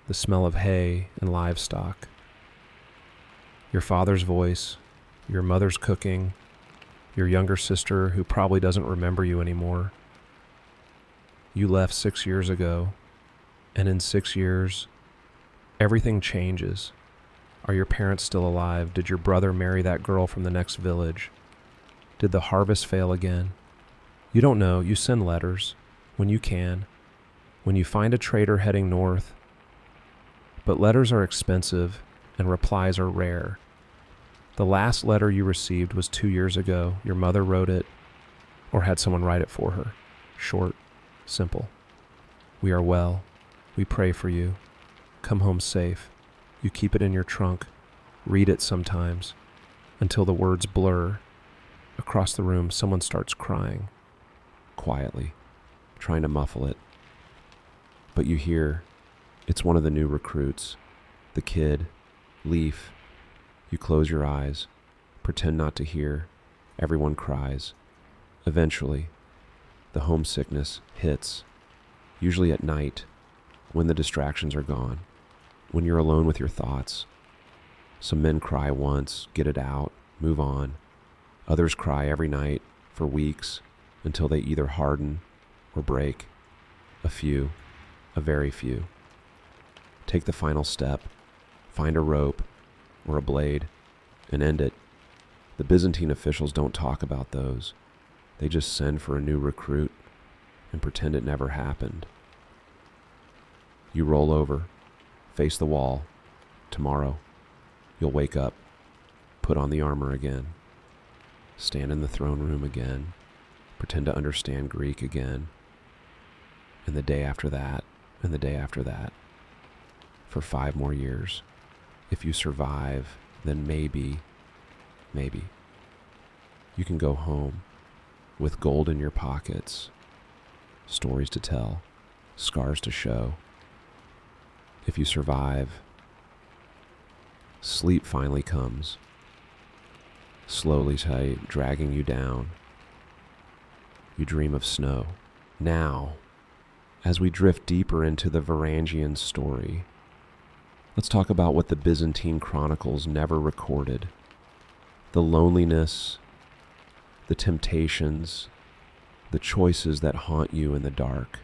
the smell of hay and livestock. Your father's voice, your mother's cooking, your younger sister who probably doesn't remember you anymore. You left 6 years ago, and in 6 years, everything changes. Are your parents still alive? Did your brother marry that girl from the next village? Did the harvest fail again? You don't know. You send letters when you can, when you find a trader heading north. But letters are expensive and replies are rare. The last letter you received was 2 years ago. Your mother wrote it or had someone write it for her. Short, simple. We are well. We pray for you. Come home safe. You keep it in your trunk. Read it sometimes until the words blur. Across the room, someone starts crying. Quietly, trying to muffle it. But you hear, it's one of the new recruits. The kid, Leaf. You close your eyes, pretend not to hear. Everyone cries. Eventually, the homesickness hits, usually at night, when the distractions are gone, when you're alone with your thoughts. Some men cry once, get it out, move on. Others cry every night for weeks until they either harden or break. A few, a very few. Take the final step, find a rope or a blade, and end it. The Byzantine officials don't talk about those. They just send for a new recruit and pretend it never happened. You roll over, face the wall. Tomorrow, you'll wake up, put on the armor again, stand in the throne room again, pretend to understand Greek again, and the day after that, and the day after that, for 5 more years. If you survive, then maybe, you can go home with gold in your pockets, stories to tell, scars to show. If you survive, sleep finally comes, slowly dragging you down. You dream of snow. Now, as we drift deeper into the Varangian story, let's talk about what the Byzantine chronicles never recorded. The loneliness, the temptations, the choices that haunt you in the dark.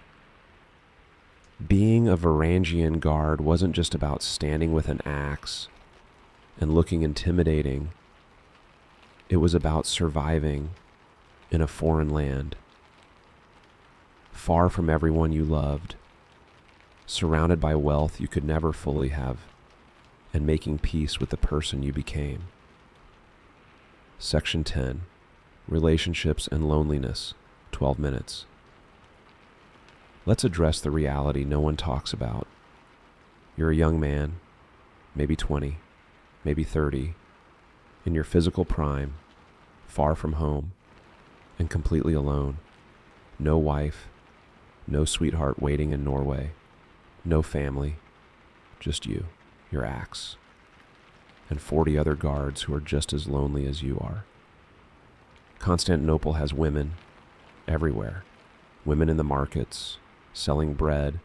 Being a Varangian Guard wasn't just about standing with an axe and looking intimidating. It was about surviving in a foreign land, far from everyone you loved, surrounded by wealth you could never fully have, and making peace with the person you became. Section 10, Relationships and Loneliness, 12 minutes. Let's address the reality no one talks about. You're a young man, maybe 20, maybe 30, in your physical prime, far from home, and completely alone. No wife, no sweetheart waiting in Norway, no family, just you, your axe, and 40 other guards who are just as lonely as you are. Constantinople has women everywhere. Women in the markets, selling bread,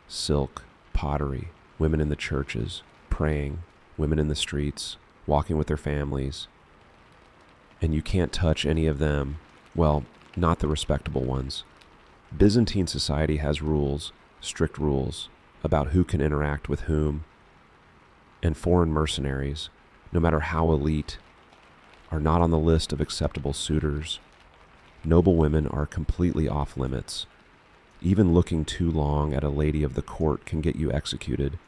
silk, pottery. Women in the churches, praying. Women in the streets, walking with their families. And you can't touch any of them. Well, not the respectable ones. Byzantine society has rules, strict rules, about who can interact with whom. And foreign mercenaries, no matter how elite, are not on the list of acceptable suitors. Noble women are completely off limits. Even looking too long at a lady of the court can get you executed.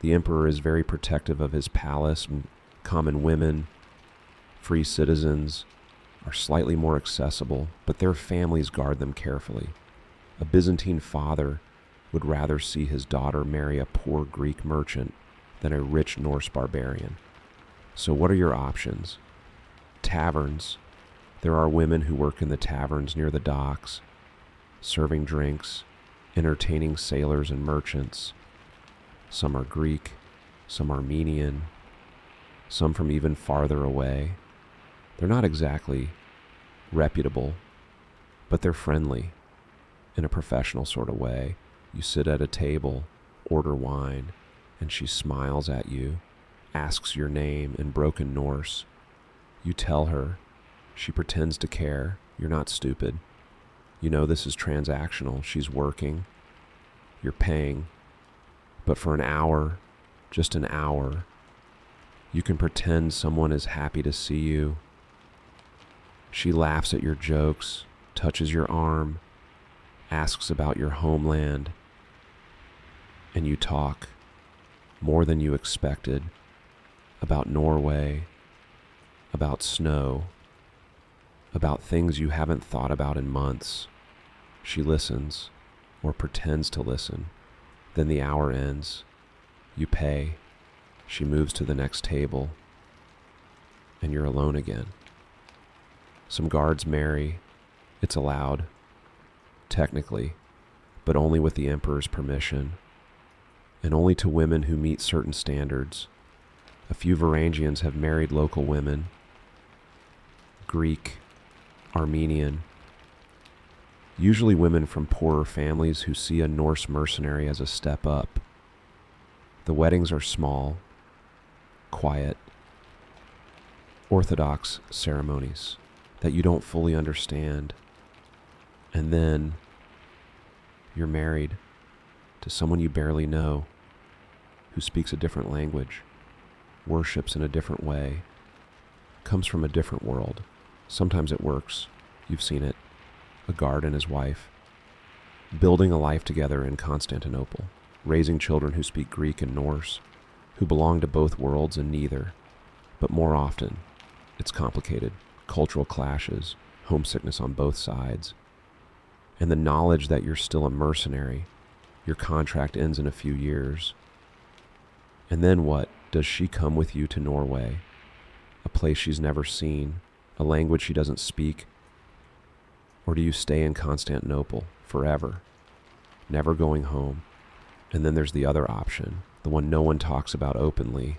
The emperor is very protective of his palace, and common women, free citizens, are slightly more accessible, but their families guard them carefully. A Byzantine father would rather see his daughter marry a poor Greek merchant than a rich Norse barbarian. So what are your options? Taverns. There are women who work in the taverns near the docks, serving drinks, entertaining sailors and merchants. Some are Greek, some Armenian, some from even farther away. They're not exactly reputable, but they're friendly in a professional sort of way. You sit at a table, order wine, and she smiles at you asks your name in broken Norse. You tell her. She pretends to care. You're not stupid. You know this is transactional. She's working. You're paying. But for an hour, just an hour, you can pretend someone is happy to see you. She laughs at your jokes, touches your arm, asks about your homeland, and you talk, more than you expected, about Norway, about snow, about things you haven't thought about in months. She listens, or pretends to listen. Then the hour ends. You pay. She moves to the next table, and you're alone again. Some guards marry. It's allowed, technically, but only with the emperor's permission, and only to women who meet certain standards. A few Varangians have married local women, Greek, Armenian, usually women from poorer families who see a Norse mercenary as a step up. The weddings are small, quiet, orthodox ceremonies that you don't fully understand. And then you're married to someone you barely know, who speaks a different language, worships in a different way, comes from a different world. Sometimes it works. You've seen it. A guard and his wife, building a life together in Constantinople, raising children who speak Greek and Norse, who belong to both worlds and neither. But more often, it's complicated. Cultural clashes, homesickness on both sides, and the knowledge that you're still a mercenary. Your contract ends in a few years. And then what? Does she come with you to Norway, a place she's never seen, a language she doesn't speak? Or do you stay in Constantinople forever, never going home? And then there's the other option, the one no one talks about openly.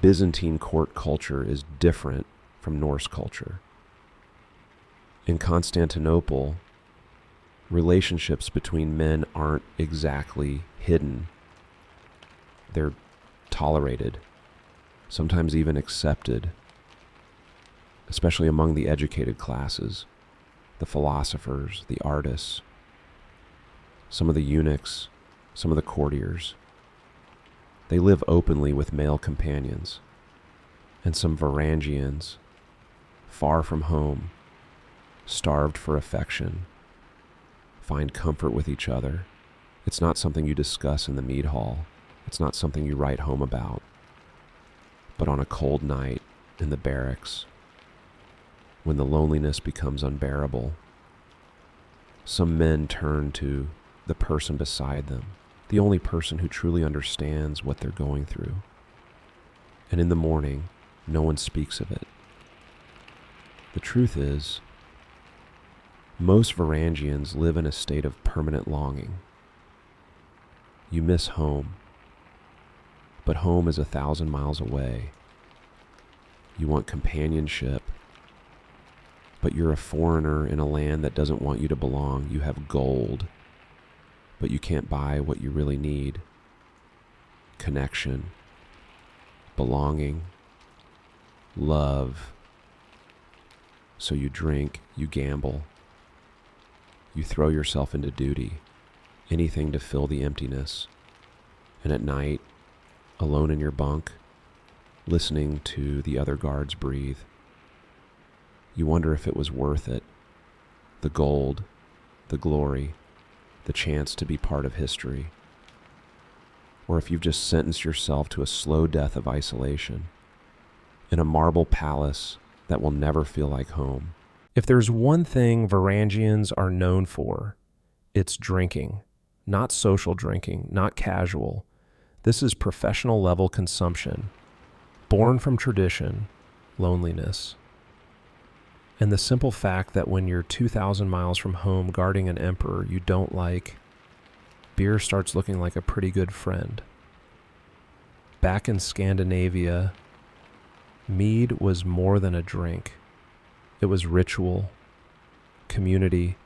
Byzantine court culture is different from Norse culture. In Constantinople, relationships between men aren't exactly hidden. They're tolerated, sometimes even accepted, especially among the educated classes, the philosophers, the artists, some of the eunuchs, some of the courtiers. They live openly with male companions, and some Varangians, far from home, starved for affection, find comfort with each other. It's not something you discuss in the mead hall. It's not something you write home about. But on a cold night in the barracks, when the loneliness becomes unbearable, some men turn to the person beside them, the only person who truly understands what they're going through. And in the morning, no one speaks of it. The truth is, most Varangians live in a state of permanent longing. You miss home, but home is 1,000 miles away. You want companionship, but you're a foreigner in a land that doesn't want you to belong. You have gold, but you can't buy what you really need. Connection, belonging, love. So you drink, you gamble, you throw yourself into duty, anything to fill the emptiness. And at night, alone in your bunk, listening to the other guards breathe, you wonder if it was worth it. The gold, the glory, the chance to be part of history. Or if you've just sentenced yourself to a slow death of isolation in a marble palace that will never feel like home. If there's one thing Varangians are known for, it's drinking. Not social drinking, not casual. This is professional level consumption, born from tradition, loneliness, and the simple fact that when you're 2,000 miles from home guarding an emperor you don't like, beer starts looking like a pretty good friend. Back in Scandinavia, mead was more than a drink. It was ritual, community,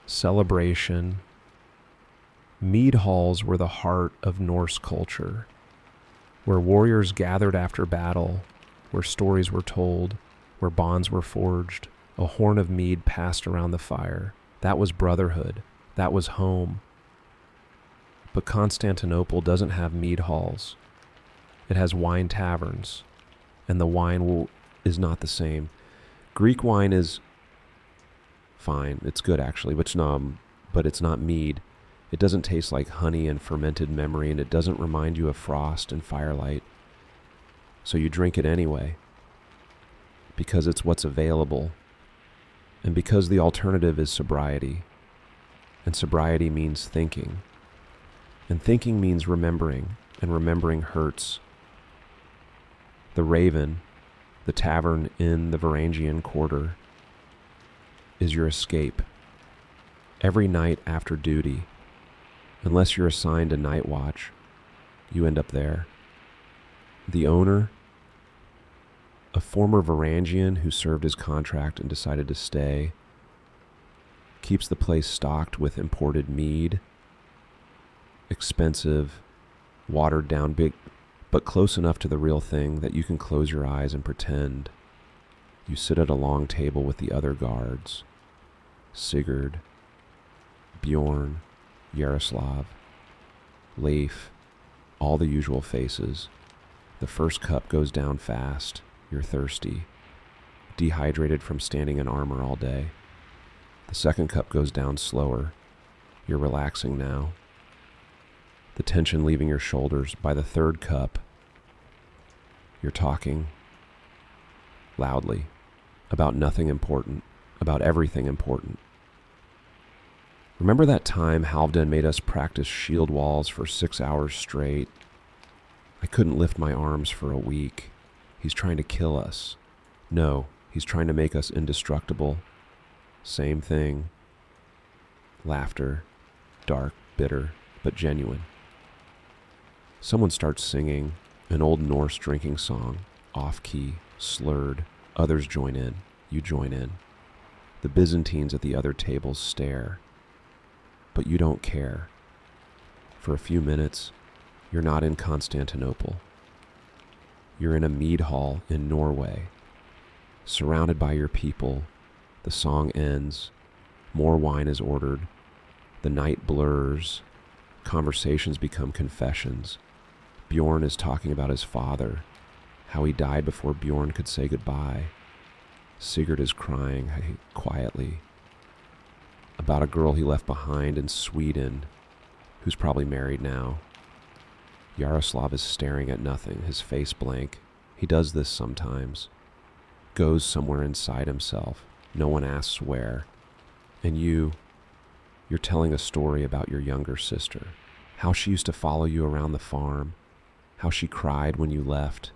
celebration. Mead halls were the heart of Norse culture. where warriors gathered after battle, where stories were told, where bonds were forged, a horn of mead passed around the fire. That was brotherhood. That was home. But Constantinople doesn't have mead halls. It has wine taverns, and the wine is not the same. Greek wine is fine. It's good, actually, but it's not mead. It doesn't taste like honey and fermented memory, and it doesn't remind you of frost and firelight. So you drink it anyway, because it's what's available, and because the alternative is sobriety, and sobriety means thinking, and thinking means remembering, and remembering hurts. The Raven, the tavern in the Varangian Quarter, is your escape. Every night after duty, unless you're assigned a night watch, you end up there. The owner, a former Varangian who served his contract and decided to stay, keeps the place stocked with imported mead, expensive, watered down, big, but close enough to the real thing that you can close your eyes and pretend. You sit at a long table with the other guards, Sigurd, Bjorn, Yaroslav, Leif, all the usual faces. The first cup goes down fast. You're thirsty, dehydrated from standing in armor all day. The second cup goes down slower. You're relaxing now, the tension leaving your shoulders. By the third cup, you're talking loudly about nothing important, about everything important. Remember that time Halfdan made us practice shield walls for 6 hours straight? I couldn't lift my arms for a week. He's trying to kill us. No, he's trying to make us indestructible. Same thing. Laughter, dark, bitter, but genuine. Someone starts singing an old Norse drinking song, off-key, slurred. Others join in. You join in. The Byzantines at the other tables stare. But you don't care. For a few minutes, you're not in Constantinople. You're in a mead hall in Norway, surrounded by your people. The song ends. More wine is ordered. The night blurs. Conversations become confessions. Bjorn is talking about his father, how he died before Bjorn could say goodbye. Sigurd is crying quietly about a girl he left behind in Sweden, who's probably married now. Yaroslav is staring at nothing, his face blank. He does this sometimes. Goes somewhere inside himself. No one asks where. And you're telling a story about your younger sister. How she used to follow you around the farm. How she cried when you left.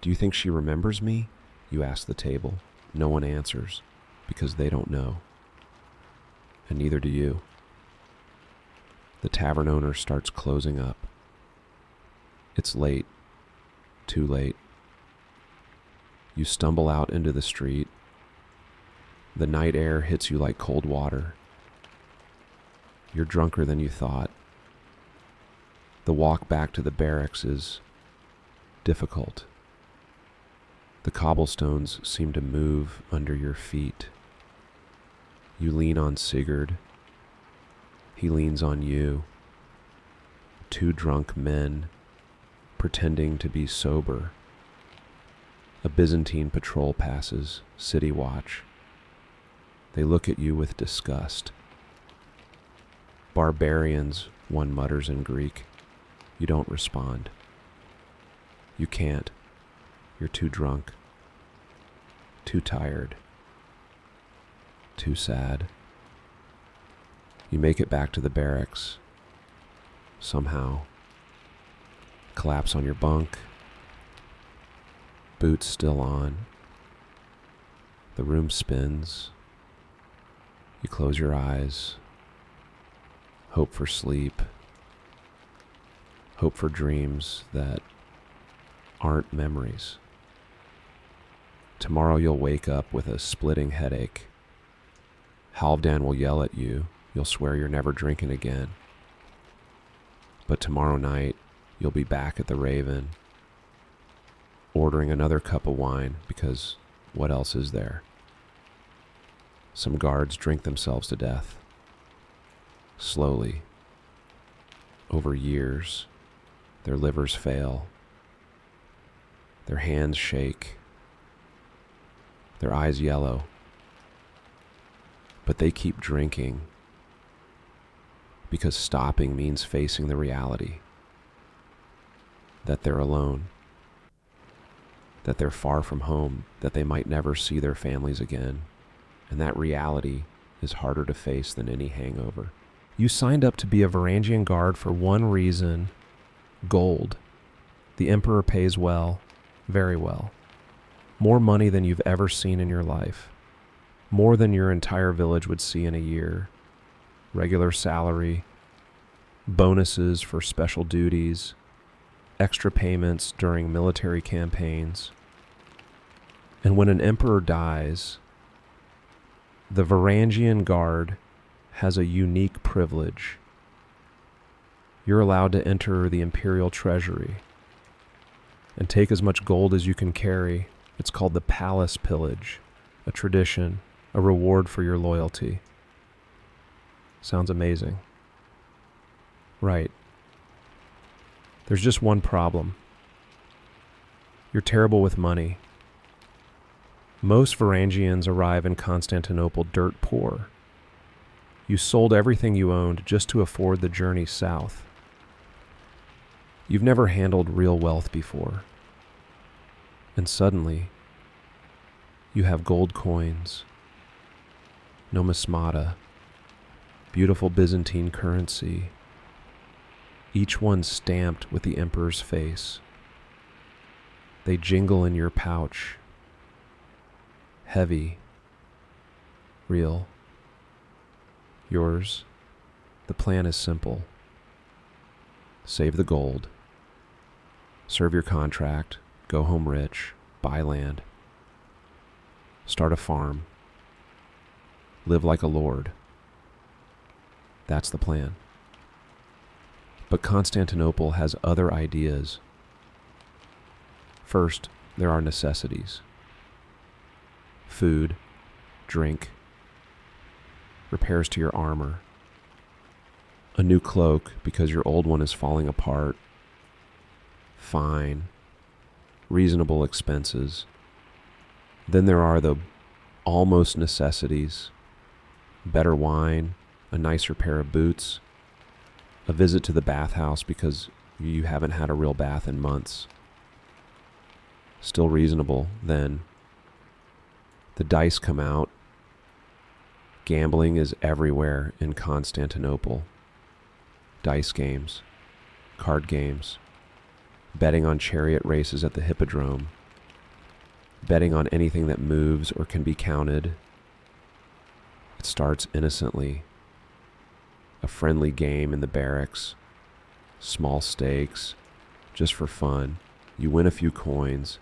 Do you think she remembers me? You ask the table. No one answers, because they don't know. And neither do you. The tavern owner starts closing up. It's late. Too late. You stumble out into the street. The night air hits you like cold water. You're drunker than you thought. The walk back to the barracks is difficult. The cobblestones seem to move under your feet. You lean on Sigurd. He leans on you. Two drunk men pretending to be sober. A Byzantine patrol passes, city watch. They look at you with disgust. Barbarians, one mutters in Greek. You don't respond. You can't. You're too drunk. Too tired. Too sad. You make it back to the barracks. Somehow. Collapse on your bunk. Boots still on. The room spins. You close your eyes. Hope for sleep. Hope for dreams that aren't memories. Tomorrow you'll wake up with a splitting headache. Halfdan will yell at you. You'll swear you're never drinking again. But tomorrow night, you'll be back at the Raven, ordering another cup of wine because what else is there? Some guards drink themselves to death. Slowly, over years, their livers fail. Their hands shake. Their eyes yellow. But they keep drinking because stopping means facing the reality that they're alone, that they're far from home, that they might never see their families again. And that reality is harder to face than any hangover. You signed up to be a Varangian Guard for one reason: gold. The Emperor pays well, very well. More money than you've ever seen in your life. More than your entire village would see in a year. Regular salary, bonuses for special duties, extra payments during military campaigns. And when an emperor dies, the Varangian Guard has a unique privilege. You're allowed to enter the imperial treasury and take as much gold as you can carry. It's called the palace pillage, a tradition, a reward for your loyalty. Sounds amazing. Right. There's just one problem. You're terrible with money. Most Varangians arrive in Constantinople dirt poor. You sold everything you owned just to afford the journey south. You've never handled real wealth before. And suddenly, you have gold coins, numismata, beautiful Byzantine currency, each one stamped with the emperor's face. They jingle in your pouch. Heavy, real, yours. The plan is simple. Save the gold, serve your contract, go home rich, buy land, start a farm, live like a lord. That's the plan. But Constantinople has other ideas. First, there are necessities. Food, drink, repairs to your armor, a new cloak because your old one is falling apart, fine, reasonable expenses. Then there are the almost necessities: better wine, a nicer pair of boots, a visit to the bathhouse because you haven't had a real bath in months. Still reasonable, then. The dice come out. Gambling is everywhere in Constantinople. Dice games, card games, betting on chariot races at the hippodrome, betting on anything that moves or can be counted. It starts innocently. A friendly game in the barracks, small stakes, just for fun. You win a few coins,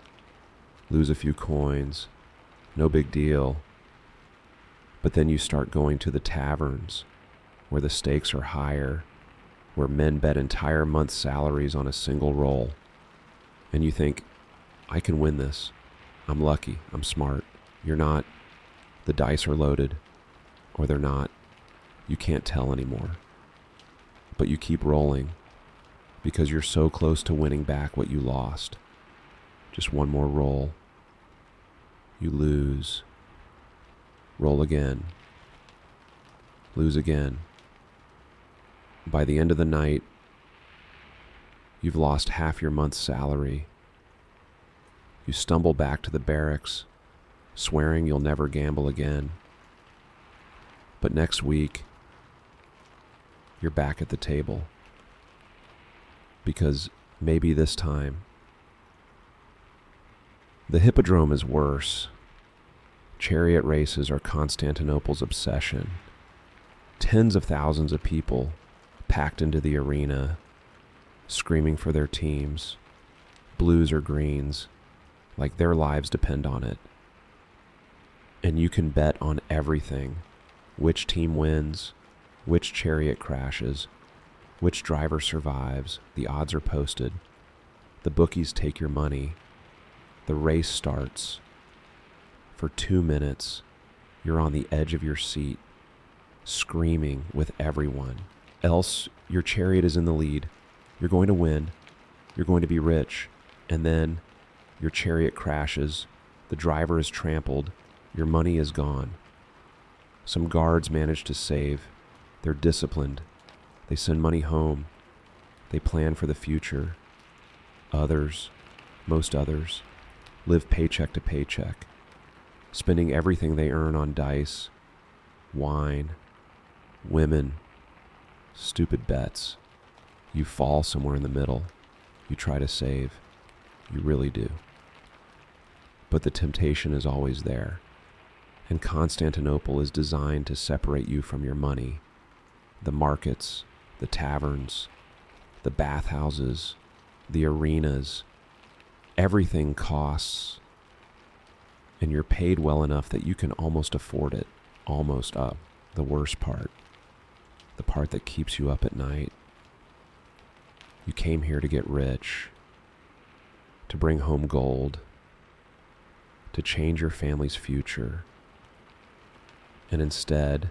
lose a few coins, no big deal. But then you start going to the taverns, where the stakes are higher, where men bet entire month's salaries on a single roll. And you think, I can win this. I'm lucky. I'm smart. You're not. The dice are loaded, or they're not. You can't tell anymore. But you keep rolling because you're so close to winning back what you lost. Just one more roll. You lose. Roll again. Lose again. By the end of the night, you've lost half your month's salary. You stumble back to the barracks, swearing you'll never gamble again. But next week, you're back at the table. Because maybe this time, the hippodrome is worse. Chariot races are Constantinople's obsession. Tens of thousands of people packed into the arena, screaming for their teams, blues or greens, like their lives depend on it. And you can bet on everything: which team wins, which chariot crashes, which driver survives. The odds are posted. The bookies take your money. The race starts. For 2 minutes, you're on the edge of your seat, screaming with everyone. Else, your chariot is in the lead. You're going to win. You're going to be rich. And then your chariot crashes. The driver is trampled. Your money is gone. Some guards manage to save. They're disciplined. They send money home. They plan for the future. Others, most others, live paycheck to paycheck, spending everything they earn on dice, wine, women, stupid bets. You fall somewhere in the middle. You try to save. You really do. But the temptation is always there. And Constantinople is designed to separate you from your money. The markets, the taverns, the bathhouses, the arenas, everything costs. And you're paid well enough that you can almost afford it. Almost up. The worst part. The part that keeps you up at night. You came here to get rich, to bring home gold, to change your family's future. And instead,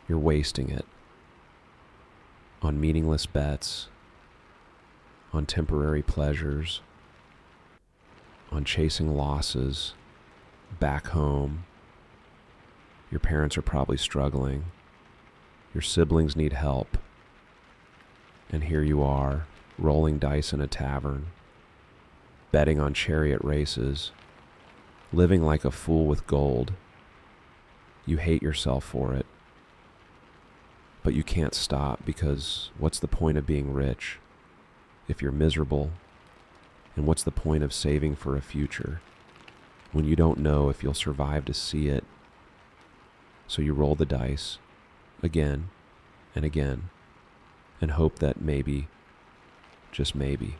you're wasting it on meaningless bets, on temporary pleasures, on chasing losses back home. Your parents are probably struggling. Your siblings need help. And here you are, rolling dice in a tavern, betting on chariot races, living like a fool with gold. You hate yourself for it. But you can't stop, because what's the point of being rich if you're miserable? And what's the point of saving for a future when you don't know if you'll survive to see it? So you roll the dice again and again and hope that maybe, just maybe,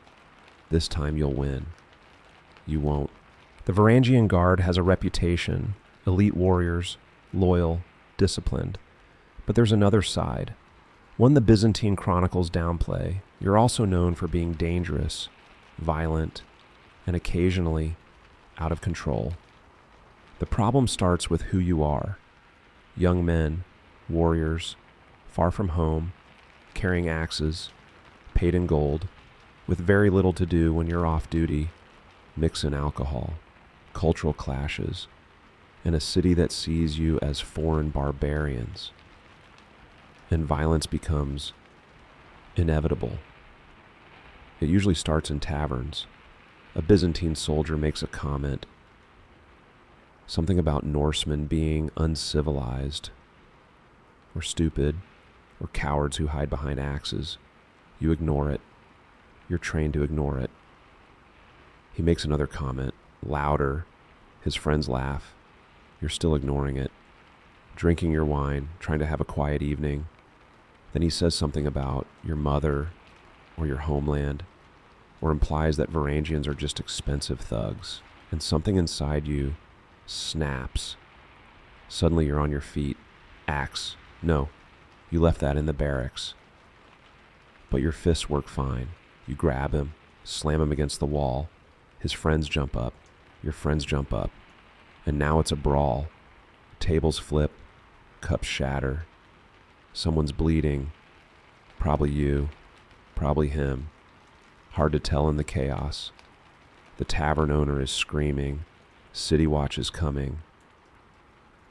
this time you'll win. You won't. The Varangian Guard has a reputation: elite warriors, loyal, disciplined. But there's another side, one the Byzantine chronicles downplay. You're also known for being dangerous, violent, and occasionally out of control. The problem starts with who you are. Young men, warriors, far from home, carrying axes, paid in gold, with very little to do when you're off duty, mix in alcohol, cultural clashes, and a city that sees you as foreign barbarians. And violence becomes inevitable. It usually starts in taverns. A Byzantine soldier makes a comment, something about Norsemen being uncivilized, or stupid, or cowards who hide behind axes. You ignore it. You're trained to ignore it. He makes another comment, louder. His friends laugh. You're still ignoring it, drinking your wine, trying to have a quiet evening. Then he says something about your mother or your homeland, or implies that Varangians are just expensive thugs, and something inside you snaps. Suddenly you're on your feet. Axe. No, you left that in the barracks. But your fists work fine. You grab him, slam him against the wall. His friends jump up. Your friends jump up. And now it's a brawl. Tables flip. Cups shatter. Someone's bleeding. Probably you. Probably him. Hard to tell in the chaos. The tavern owner is screaming. City watch is coming.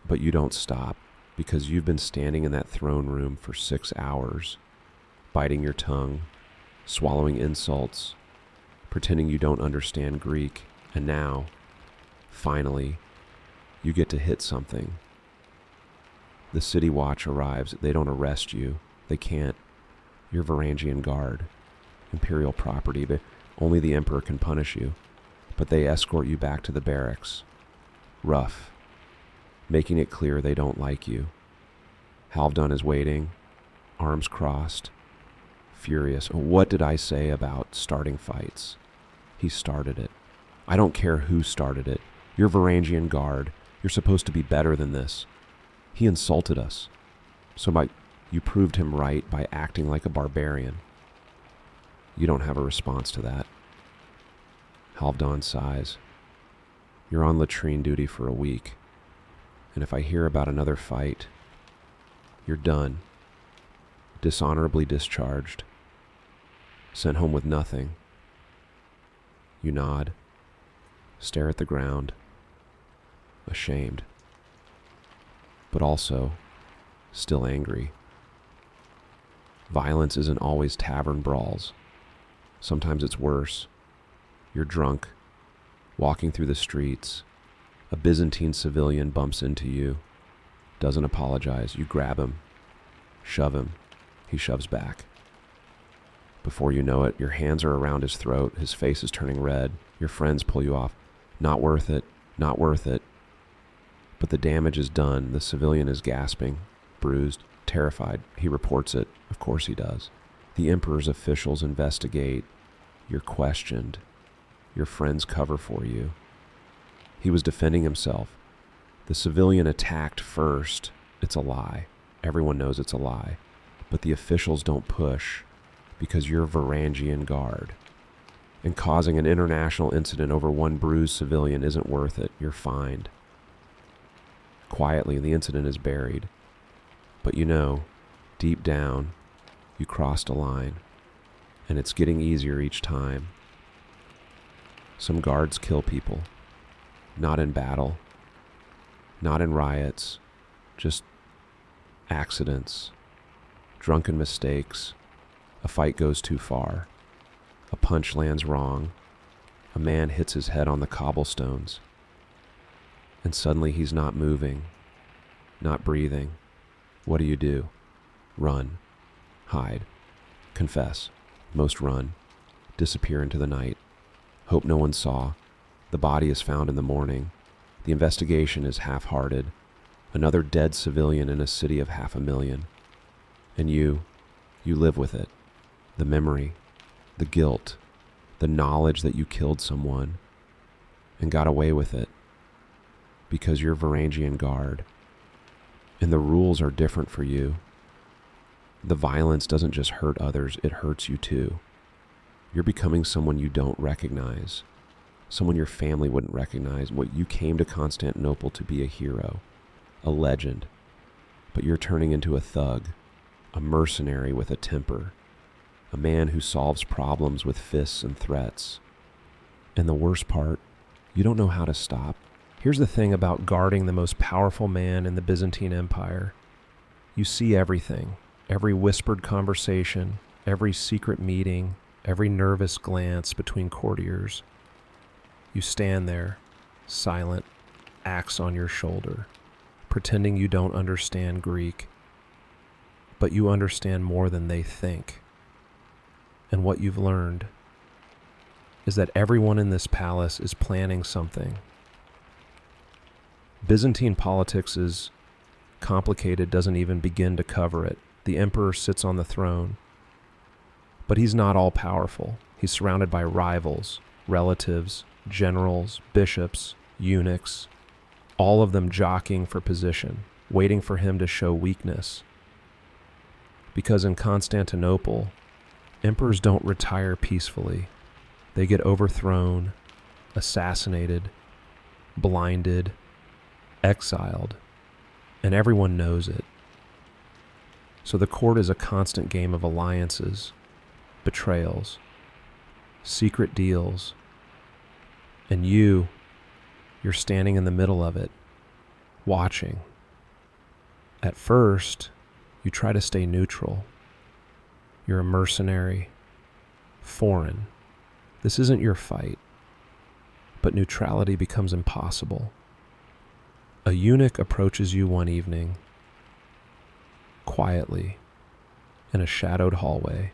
But you don't stop, because you've been standing in that throne room for 6 hours, biting your tongue, swallowing insults, pretending you don't understand Greek, and now, finally, you get to hit something. The city watch arrives. They don't arrest you. They can't. You're Varangian Guard, imperial property. Only the emperor can punish you. But they escort you back to the barracks. Rough, making it clear they don't like you. Halvdan is waiting, arms crossed, furious. What did I say about starting fights? He started it. I don't care who started it. You're Varangian Guard. You're supposed to be better than this. He insulted us. So you proved him right by acting like a barbarian. You don't have a response to that. Halfdan sighs. You're on latrine duty for a week, and if I hear about another fight, you're done. Dishonorably discharged. Sent home with nothing. You nod, stare at the ground, ashamed, but also still angry. Violence isn't always tavern brawls. Sometimes it's worse. You're drunk, walking through the streets. A Byzantine civilian bumps into you, doesn't apologize. You grab him, shove him. He shoves back. Before you know it, your hands are around his throat. His face is turning red. Your friends pull you off. Not worth it, not worth it. But the damage is done. The civilian is gasping, bruised, terrified. He reports it. Of course he does. The Emperor's officials investigate. You're questioned. Your friends cover for you. He was defending himself. The civilian attacked first. It's a lie. Everyone knows it's a lie. But the officials don't push because you're Varangian Guard. And causing an international incident over one bruised civilian isn't worth it. You're fined. Quietly, the incident is buried. But you know, deep down, you crossed a line. And it's getting easier each time. Some guards kill people. Not in battle. Not in riots. Just accidents. Drunken mistakes. A fight goes too far. A punch lands wrong. A man hits his head on the cobblestones. And suddenly he's not moving. Not breathing. What do? Run. Hide. Confess. Most run. Disappear into the night. Hope no one saw. The body is found in the morning. The investigation is half-hearted. Another dead civilian in a city of 500,000. And you live with it. The memory, the guilt, the knowledge that you killed someone and got away with it because you're Varangian Guard. And the rules are different for you. The violence doesn't just hurt others, it hurts you too. You're becoming someone you don't recognize, someone your family wouldn't recognize. What you came to Constantinople to be a hero, a legend, but you're turning into a thug, a mercenary with a temper, a man who solves problems with fists and threats. And the worst part, you don't know how to stop. Here's the thing about guarding the most powerful man in the Byzantine Empire. You see everything, every whispered conversation, every secret meeting, every nervous glance between courtiers. You stand there, silent, axe on your shoulder, pretending you don't understand Greek. But you understand more than they think. And what you've learned is that everyone in this palace is planning something. Byzantine politics is complicated, doesn't even begin to cover it. The emperor sits on the throne, but he's not all powerful. He's surrounded by rivals, relatives, generals, bishops, eunuchs, all of them jockeying for position, waiting for him to show weakness. Because in Constantinople, emperors don't retire peacefully. They get overthrown, assassinated, blinded, exiled, and everyone knows it. So the court is a constant game of alliances, betrayals, secret deals, and you're standing in the middle of it, watching. At first, you try to stay neutral. You're a mercenary, foreign. This isn't your fight, but neutrality becomes impossible. A eunuch approaches you one evening, quietly, in a shadowed hallway.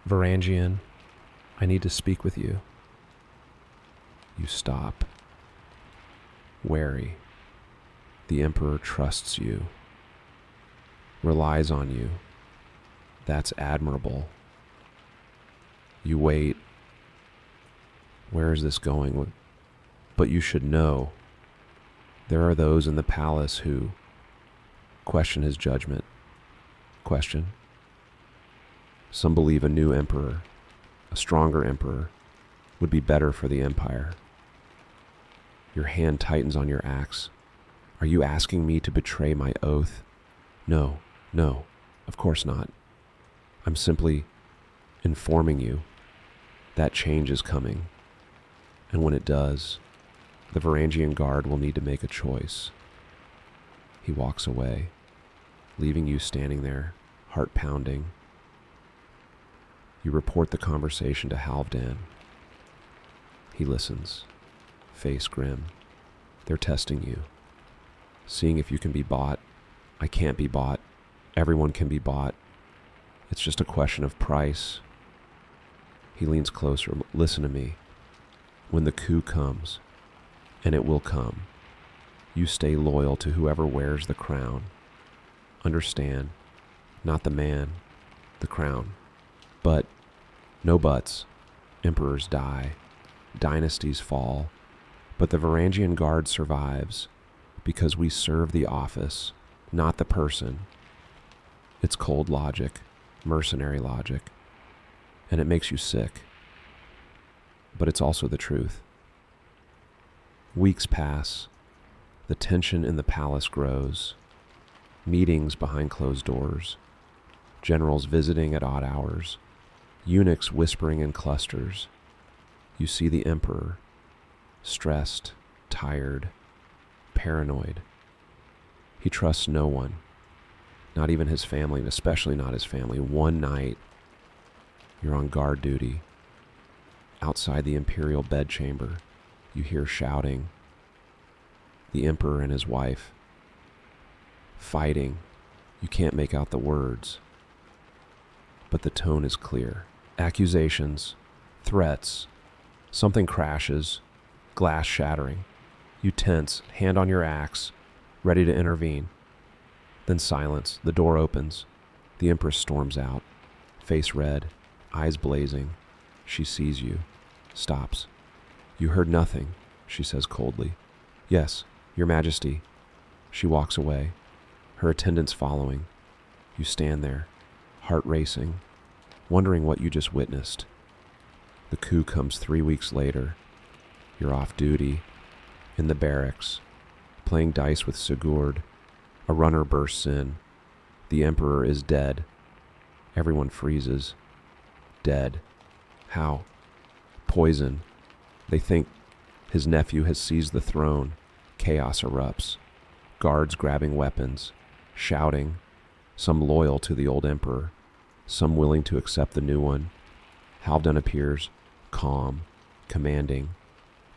Varangian, I need to speak with you. You stop, wary. The emperor trusts you, relies on you. That's admirable. You wait. Where is this going? But you should know, there are those in the palace who question his judgment. Some believe a new emperor, a stronger emperor, would be better for the Empire. Your hand tightens on your axe. Are you asking me to betray my oath? No, of course not. I'm simply informing you that change is coming. And when it does, the Varangian Guard will need to make a choice. He walks away, leaving you standing there, heart pounding. You report the conversation to Halfdan. He listens, face grim. They're testing you, seeing if you can be bought. I can't be bought. Everyone can be bought. It's just a question of price. He leans closer. Listen to me. When the coup comes, and it will come, you stay loyal to whoever wears the crown. Understand, not the man, the crown. But, no buts. Emperors die. Dynasties fall. But the Varangian Guard survives because we serve the office, not the person. It's cold logic, mercenary logic, and it makes you sick. But it's also the truth. Weeks pass. The tension in the palace grows. Meetings behind closed doors. Generals visiting at odd hours. Eunuchs whispering in clusters. You see the emperor, stressed, tired, paranoid. He trusts no one, not even his family, and especially not his family. One night, you're on guard duty. Outside the imperial bedchamber, you hear shouting. The emperor and his wife fighting. You can't make out the words, but the tone is clear. Accusations, threats. Something crashes, glass shattering. You tense, hand on your axe, ready to intervene. Then silence. The door opens. The Empress storms out, face red, eyes blazing. She sees you, stops. You heard nothing, she says coldly. Yes, Your Majesty. She walks away, her attendants following. You stand there, heart racing, wondering what you just witnessed. The coup comes 3 weeks later. You're off duty, in the barracks, playing dice with Sigurd. A runner bursts in. The Emperor is dead. Everyone freezes. Dead. How? Poison. They think his nephew has seized the throne. Chaos erupts. Guards grabbing weapons, shouting, some loyal to the old emperor, some willing to accept the new one. Halfdan appears, calm, commanding.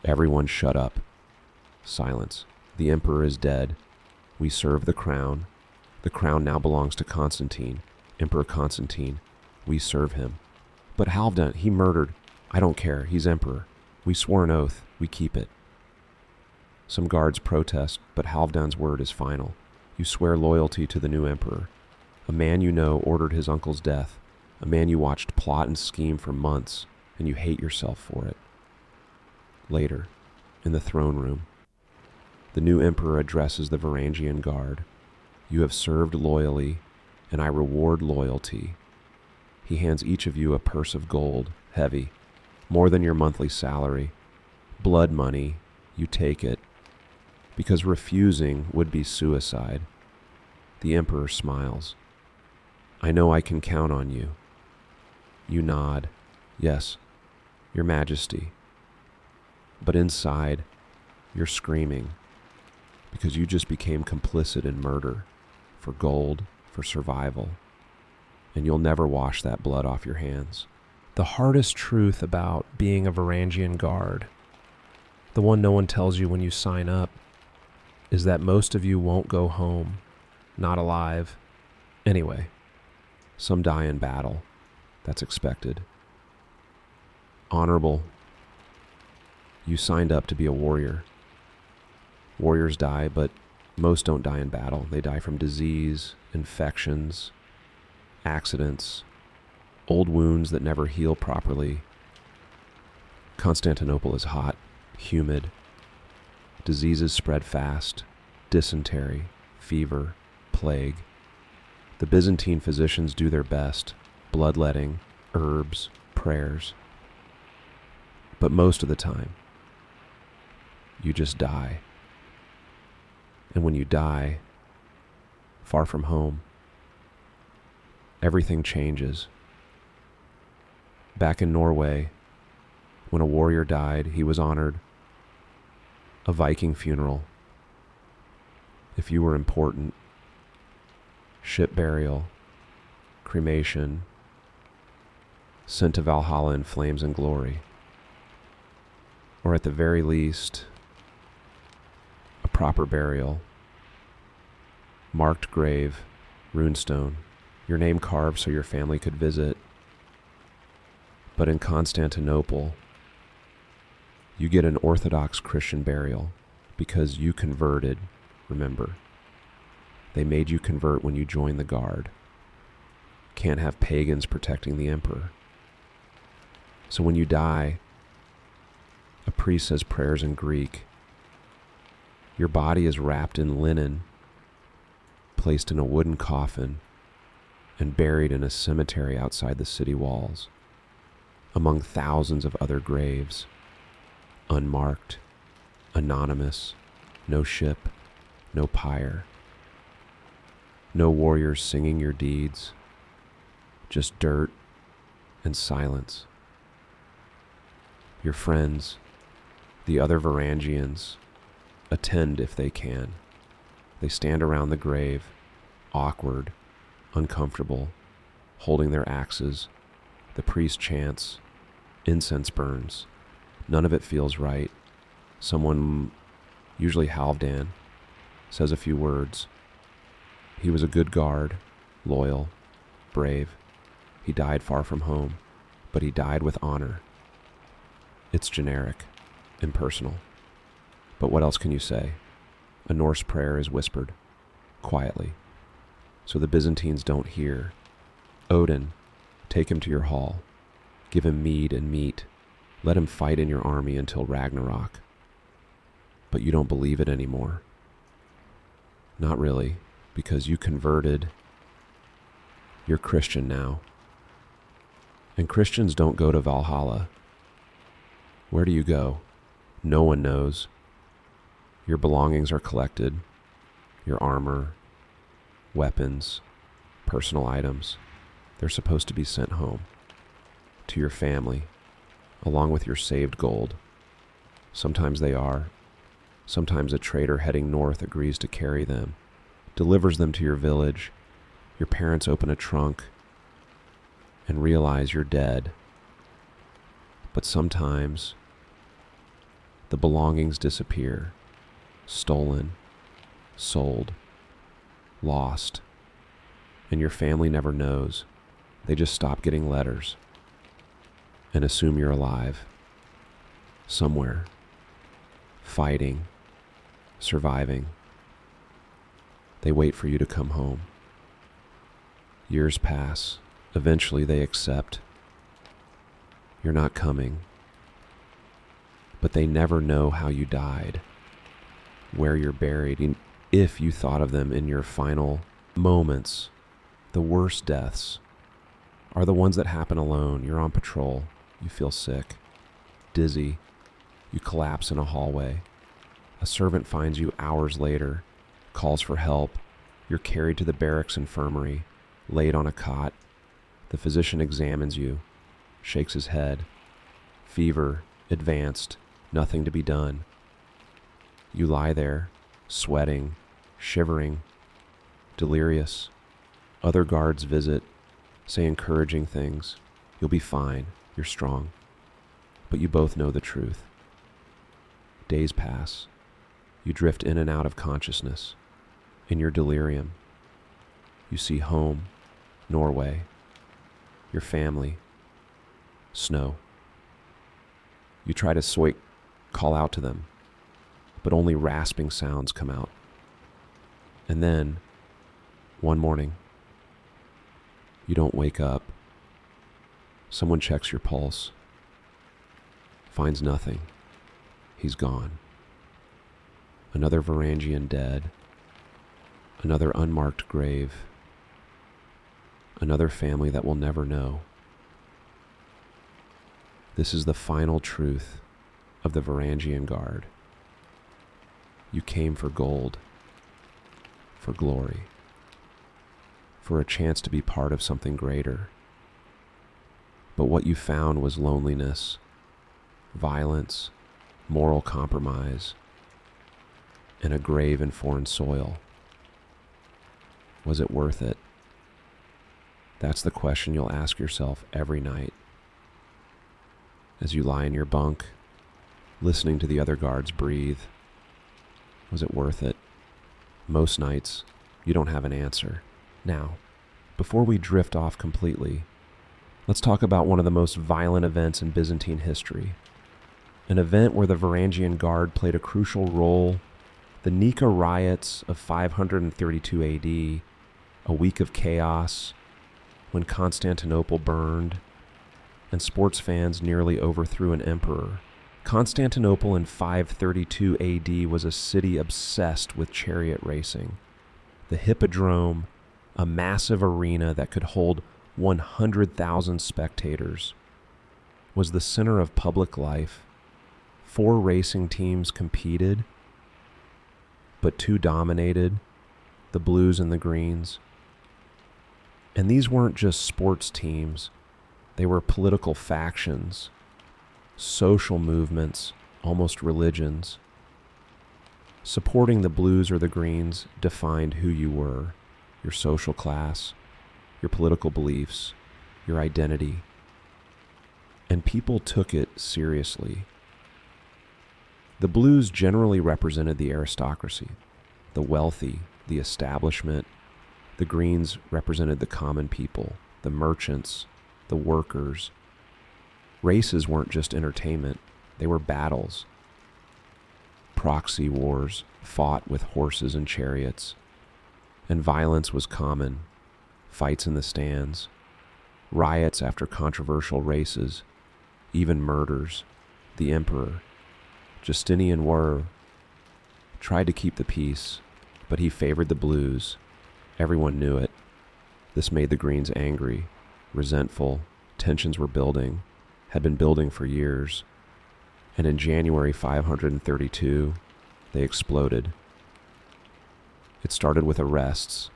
Everyone shut up. Silence. The emperor is dead. We serve the crown. The crown now belongs to Constantine, Emperor Constantine. We serve him. But Halfdan, he murdered. I don't care. He's emperor. We swore an oath. We keep it. Some guards protest, but Halfdan's word is final. You swear loyalty to the new emperor. A man you know ordered his uncle's death. A man you watched plot and scheme for months, and you hate yourself for it. Later, in the throne room, the new emperor addresses the Varangian Guard. You have served loyally, and I reward loyalty. He hands each of you a purse of gold, heavy, more than your monthly salary. Blood money, you take it, because refusing would be suicide. The emperor smiles. I know I can count on you. You nod. Yes, Your Majesty. But inside, you're screaming, because you just became complicit in murder, for gold, for survival, and you'll never wash that blood off your hands. The hardest truth about being a Varangian Guard, the one no one tells you when you sign up, is that most of you won't go home, not alive. Anyway, some die in battle. That's expected. Honorable. You signed up to be a warrior. Warriors die, but most don't die in battle. They die from disease, infections, accidents, old wounds that never heal properly. Constantinople is hot, humid. Diseases spread fast. Dysentery, fever, plague. The Byzantine physicians do their best. Bloodletting, herbs, prayers. But most of the time, you just die. And when you die, far from home, everything changes. Back in Norway, when a warrior died, he was honored. A Viking funeral. If you were important, ship burial, cremation, sent to Valhalla in flames and glory. Or at the very least, a proper burial, marked grave, runestone, your name carved so your family could visit. But in Constantinople, you get an Orthodox Christian burial because you converted, remember. They made you convert when you joined the Guard. Can't have pagans protecting the emperor. So when you die, a priest says prayers in Greek. Your body is wrapped in linen, placed in a wooden coffin, and buried in a cemetery outside the city walls, among thousands of other graves, unmarked, anonymous, no ship, no pyre, no warriors singing your deeds, just dirt and silence. Your friends, the other Varangians, attend if they can. They stand around the grave, awkward, uncomfortable, holding their axes. The priest chants, incense burns. None of it feels right. Someone, usually Halfdan, says a few words. He was a good guard, loyal, brave. He died far from home, but he died with honor. It's generic, impersonal. But what else can you say? A Norse prayer is whispered, quietly, so the Byzantines don't hear. Odin, take him to your hall. Give him mead and meat. Let him fight in your army until Ragnarok. But you don't believe it anymore. Not really, because you converted. You're Christian now. And Christians don't go to Valhalla. Where do you go? No one knows. Your belongings are collected. Your armor, weapons, personal items. They're supposed to be sent home. To your family, along with your saved gold. Sometimes they are. Sometimes a trader heading north agrees to carry them, delivers them to your village. Your parents open a trunk and realize you're dead. But sometimes the belongings disappear, stolen, sold, lost, and your family never knows. They just stop getting letters and assume you're alive, somewhere, fighting, surviving. They wait for you to come home. Years pass. Eventually they accept. You're not coming. But they never know how you died, where you're buried, and if you thought of them in your final moments. The worst deaths are the ones that happen alone. You're on patrol. You feel sick, dizzy. You collapse in a hallway. A servant finds you hours later, calls for help. You're carried to the barracks infirmary, laid on a cot. The physician examines you, shakes his head. Fever, advanced, nothing to be done. You lie there, sweating, shivering, delirious. Other guards visit, say encouraging things. You'll be fine, you're strong. But you both know the truth. Days pass. You drift in and out of consciousness. In your delirium, you see home, Norway, your family, snow. You try to call out to them, but only rasping sounds come out. And then, one morning, you don't wake up. Someone checks your pulse, finds nothing. He's gone. Another Varangian dead. Another unmarked grave. Another family that will never know. This is the final truth of the Varangian Guard. You came for gold, for glory, for a chance to be part of something greater. But what you found was loneliness, violence, moral compromise, and a grave in foreign soil. Was it worth it? That's the question you'll ask yourself every night as you lie in your bunk, listening to the other guards breathe. Was it worth it? Most nights, you don't have an answer. Now, before we drift off completely, let's talk about one of the most violent events in Byzantine history. An event where the Varangian Guard played a crucial role, the Nika Riots of 532 AD, a week of chaos when Constantinople burned and sports fans nearly overthrew an emperor. Constantinople in 532 AD was a city obsessed with chariot racing. The Hippodrome, a massive arena that could hold 100,000 spectators, was the center of public life. 4 racing teams competed, but 2 dominated, the blues and the greens. And these weren't just sports teams, they were political factions, social movements, almost religions. Supporting the blues or the greens defined who you were, your social class, your political beliefs, your identity. And people took it seriously. The blues generally represented the aristocracy, the wealthy, the establishment. The greens represented the common people, the merchants, the workers. Races weren't just entertainment, they were battles. Proxy wars fought with horses and chariots, and violence was common. Fights in the stands, riots after controversial races, even murders. The emperor, Justinian, tried to keep the peace, but he favored the blues. Everyone knew it. This made the greens angry, resentful. Tensions were building, had been building for years. And in January 532, they exploded. It started with arrests.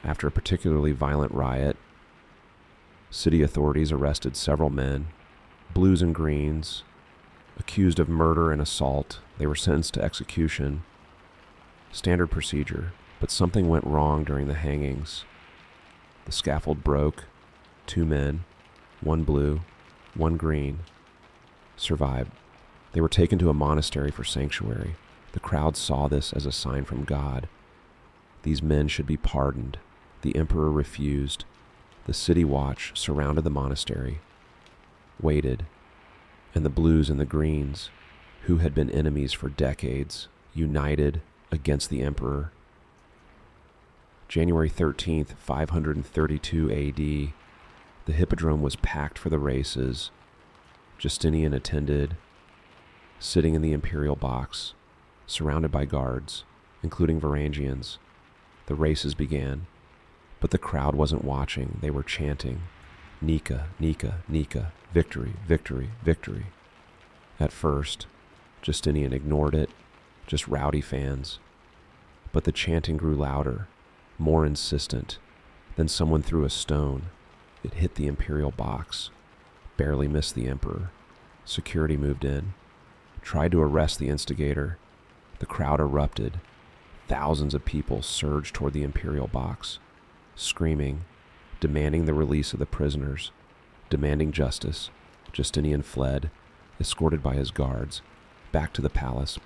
After a particularly violent riot, city authorities arrested several men, blues and greens, accused of murder and assault. They were sentenced to execution. Standard procedure, but something went wrong during the hangings. The scaffold broke. 2 men, 1 blue, 1 green, survived. They were taken to a monastery for sanctuary. The crowd saw this as a sign from God. These men should be pardoned. The emperor refused. The city watch surrounded the monastery, waited, and the blues and the greens, who had been enemies for decades, united against the emperor. January 13th, 532 AD, the Hippodrome was packed for the races. Justinian attended, sitting in the imperial box, surrounded by guards, including Varangians. The races began, but the crowd wasn't watching. They were chanting, "Nika, Nika, Nika, victory, victory, victory." At first, Justinian ignored it, just rowdy fans. But the chanting grew louder, more insistent. Then someone threw a stone. It hit the imperial box, barely missed the emperor. Security moved in, tried to arrest the instigator. The crowd erupted. Thousands of people surged toward the imperial box, screaming, demanding the release of the prisoners, demanding justice. Justinian fled, escorted by his guards, back to the palace.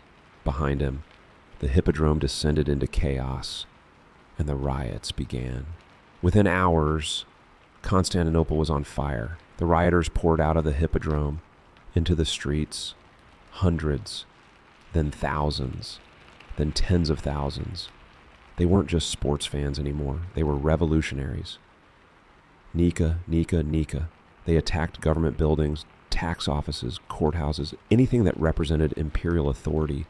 Behind him, the Hippodrome descended into chaos, and the riots began. Within hours, Constantinople was on fire. The rioters poured out of the Hippodrome into the streets, hundreds, then thousands, then tens of thousands. They weren't just sports fans anymore. They were revolutionaries. Nika, Nika, Nika. They attacked government buildings, tax offices, courthouses, anything that represented imperial authority.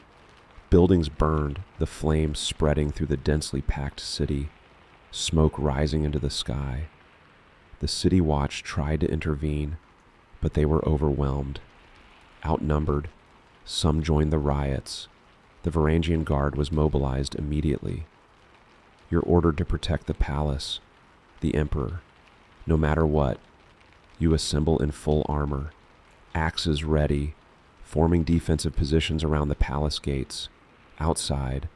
Buildings burned, the flames spreading through the densely packed city, smoke rising into the sky. The city watch tried to intervene, But they were overwhelmed, outnumbered. Some joined the riots. The Varangian Guard was mobilized immediately. You're ordered to protect the palace, the emperor. No matter what, you assemble in full armor, axes ready, forming defensive positions around the palace gates. Outside,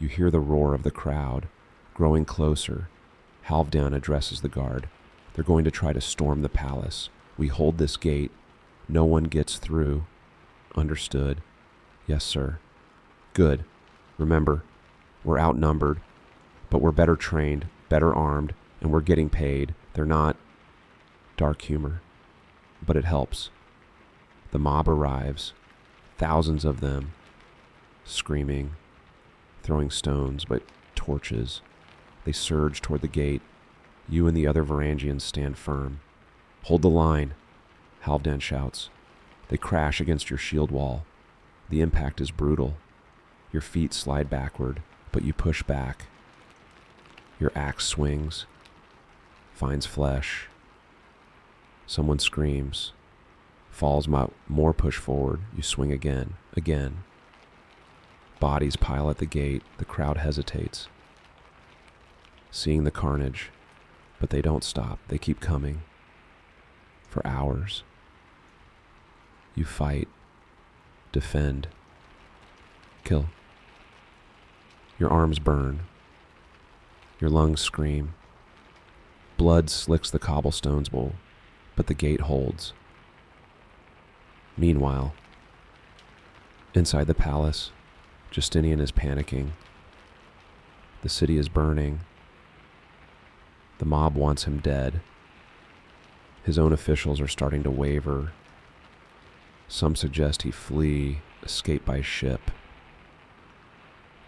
you hear the roar of the crowd, growing closer. Halfdan addresses the guard. They're going to try to storm the palace. We hold this gate. No one gets through. Understood. Yes, sir. Good. Remember, we're outnumbered, but we're better trained, better armed, and we're getting paid. They're not. Dark humor. But it helps. The mob arrives, thousands of them, screaming, throwing stones, but torches. They surge toward the gate. You and the other Varangians stand firm. Hold the line, Halfdan shouts. They crash against your shield wall. The impact is brutal. Your feet slide backward, but you push back. Your axe swings, finds flesh. Someone screams, falls, more push forward. You swing again. Bodies pile at the gate. The crowd hesitates, seeing the carnage, but they don't stop. They keep coming. For hours, you fight, defend, kill. Your arms burn. Your lungs scream. Blood slicks the cobblestones bowl, but the gate holds. Meanwhile, inside the palace, Justinian is panicking. The city is burning. The mob wants him dead. His own officials are starting to waver. Some suggest he flee, escape by ship,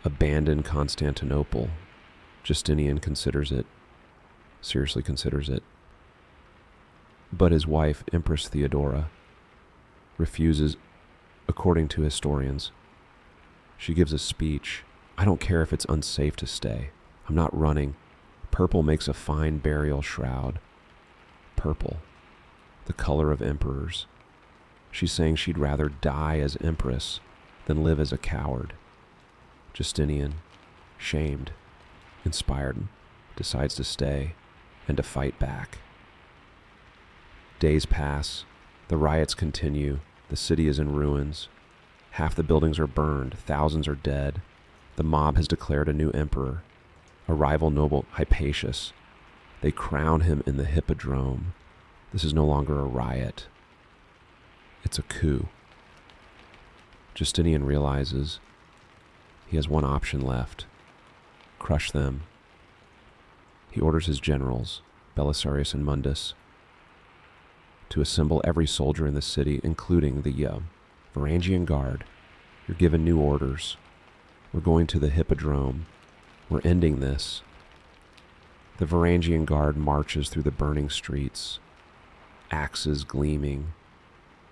abandon Constantinople. Justinian seriously considers it. But his wife, Empress Theodora, refuses, according to historians. She gives a speech. I don't care if it's unsafe to stay. I'm not running. Purple makes a fine burial shroud. Purple, the color of emperors. She's saying she'd rather die as empress than live as a coward. Justinian, shamed, inspired, decides to stay and to fight back. Days pass. The riots continue. The city is in ruins. Half the buildings are burned. Thousands are dead. The mob has declared a new emperor, a rival noble, Hypatius. They crown him in the Hippodrome. This is no longer a riot. It's a coup. Justinian realizes he has one option left: crush them. He orders his generals, Belisarius and Mundus, to assemble every soldier in the city, including the Varangian Guard. You're given new orders. We're going to the Hippodrome. We're ending this. The Varangian Guard marches through the burning streets, axes gleaming,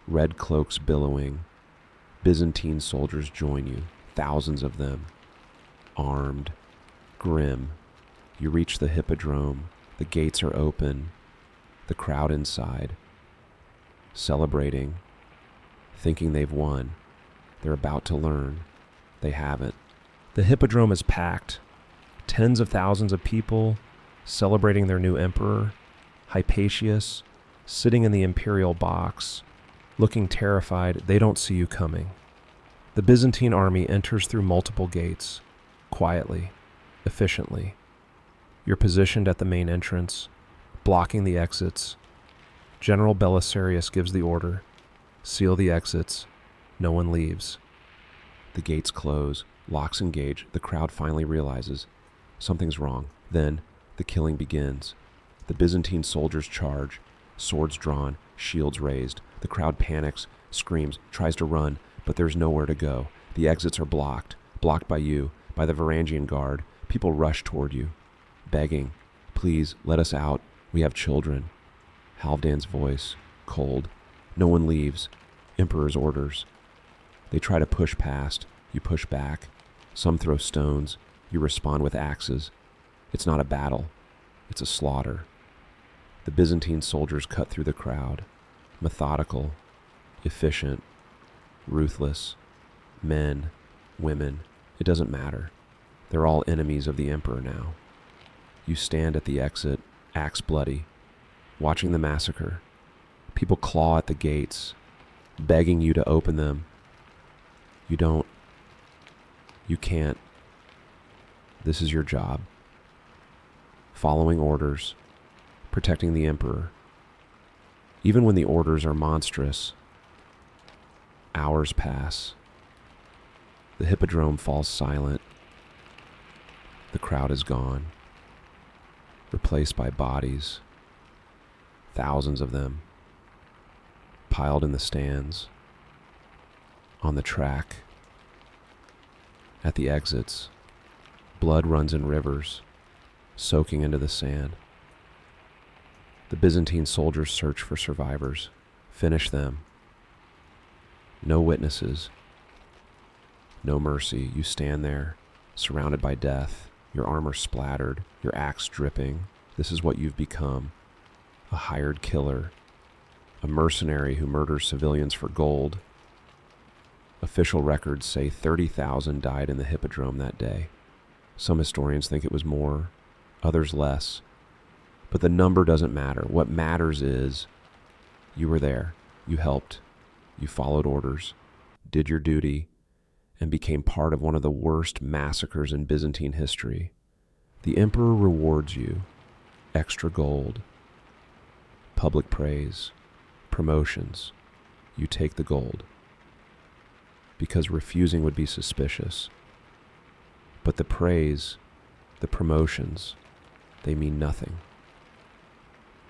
red cloaks billowing. Byzantine soldiers join you, thousands of them, armed, grim. You reach the Hippodrome. The gates are open. The crowd inside, celebrating, thinking they've won. They're about to learn they haven't. The Hippodrome is packed. Tens of thousands of people celebrating their new emperor, Hypatius, sitting in the imperial box, looking terrified. They don't see you coming. The Byzantine army enters through multiple gates, quietly, efficiently. You're positioned at the main entrance, blocking the exits. General Belisarius gives the order: seal the exits. No one leaves. The gates close, locks engage. The crowd finally realizes something's wrong. Then the killing begins. The Byzantine soldiers charge, swords drawn, shields raised. The crowd panics, screams, tries to run, but there's nowhere to go. The exits are blocked by you, by the Varangian Guard. People rush toward you, begging, please let us out. We have children. Halfdan's voice, cold. No one leaves. Emperor's orders. They try to push past. You push back. Some throw stones. You respond with axes. It's not a battle. It's a slaughter. The Byzantine soldiers cut through the crowd. Methodical, efficient, ruthless, men, women, it doesn't matter. They're all enemies of the Emperor now. You stand at the exit, axe bloody, watching the massacre. People claw at the gates, begging you to open them. You can't. This is your job. Following orders, protecting the Emperor. Even when the orders are monstrous, hours pass. The hippodrome falls silent. The crowd is gone, replaced by bodies, thousands of them, piled in the stands, on the track, at the exits. Blood runs in rivers, soaking into the sand. The Byzantine soldiers search for survivors, finish them. No witnesses, no mercy. You stand there, surrounded by death, your armor splattered, your axe dripping. This is what you've become, a hired killer, a mercenary who murders civilians for gold. Official records say 30,000 died in the hippodrome that day. Some historians think it was more, others less. But the number doesn't matter. What matters is you were there, you helped, you followed orders, did your duty, and became part of one of the worst massacres in Byzantine history. The Emperor rewards you, extra gold, public praise, promotions. You take the gold, because refusing would be suspicious. But the praise, the promotions, they mean nothing.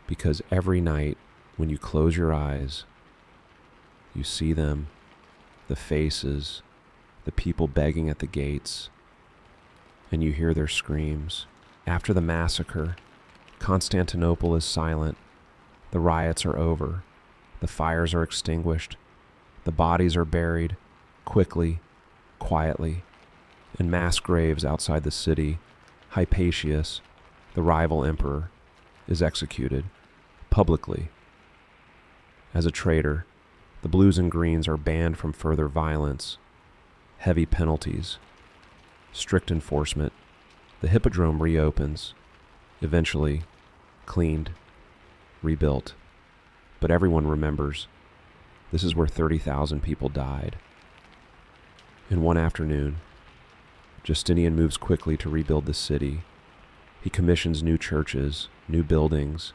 Because every night when you close your eyes, you see them, the faces, the people begging at the gates, and you hear their screams. After the massacre, Constantinople is silent. The riots are over. The fires are extinguished. The bodies are buried, quickly, quietly, in mass graves outside the city. Hypatius, the rival emperor, is executed, publicly. As a traitor, the blues and greens are banned from further violence. Heavy penalties, strict enforcement. The hippodrome reopens, eventually cleaned, rebuilt. But everyone remembers, this is where 30,000 people died. In one afternoon, Justinian moves quickly to rebuild the city. He commissions new churches, new buildings,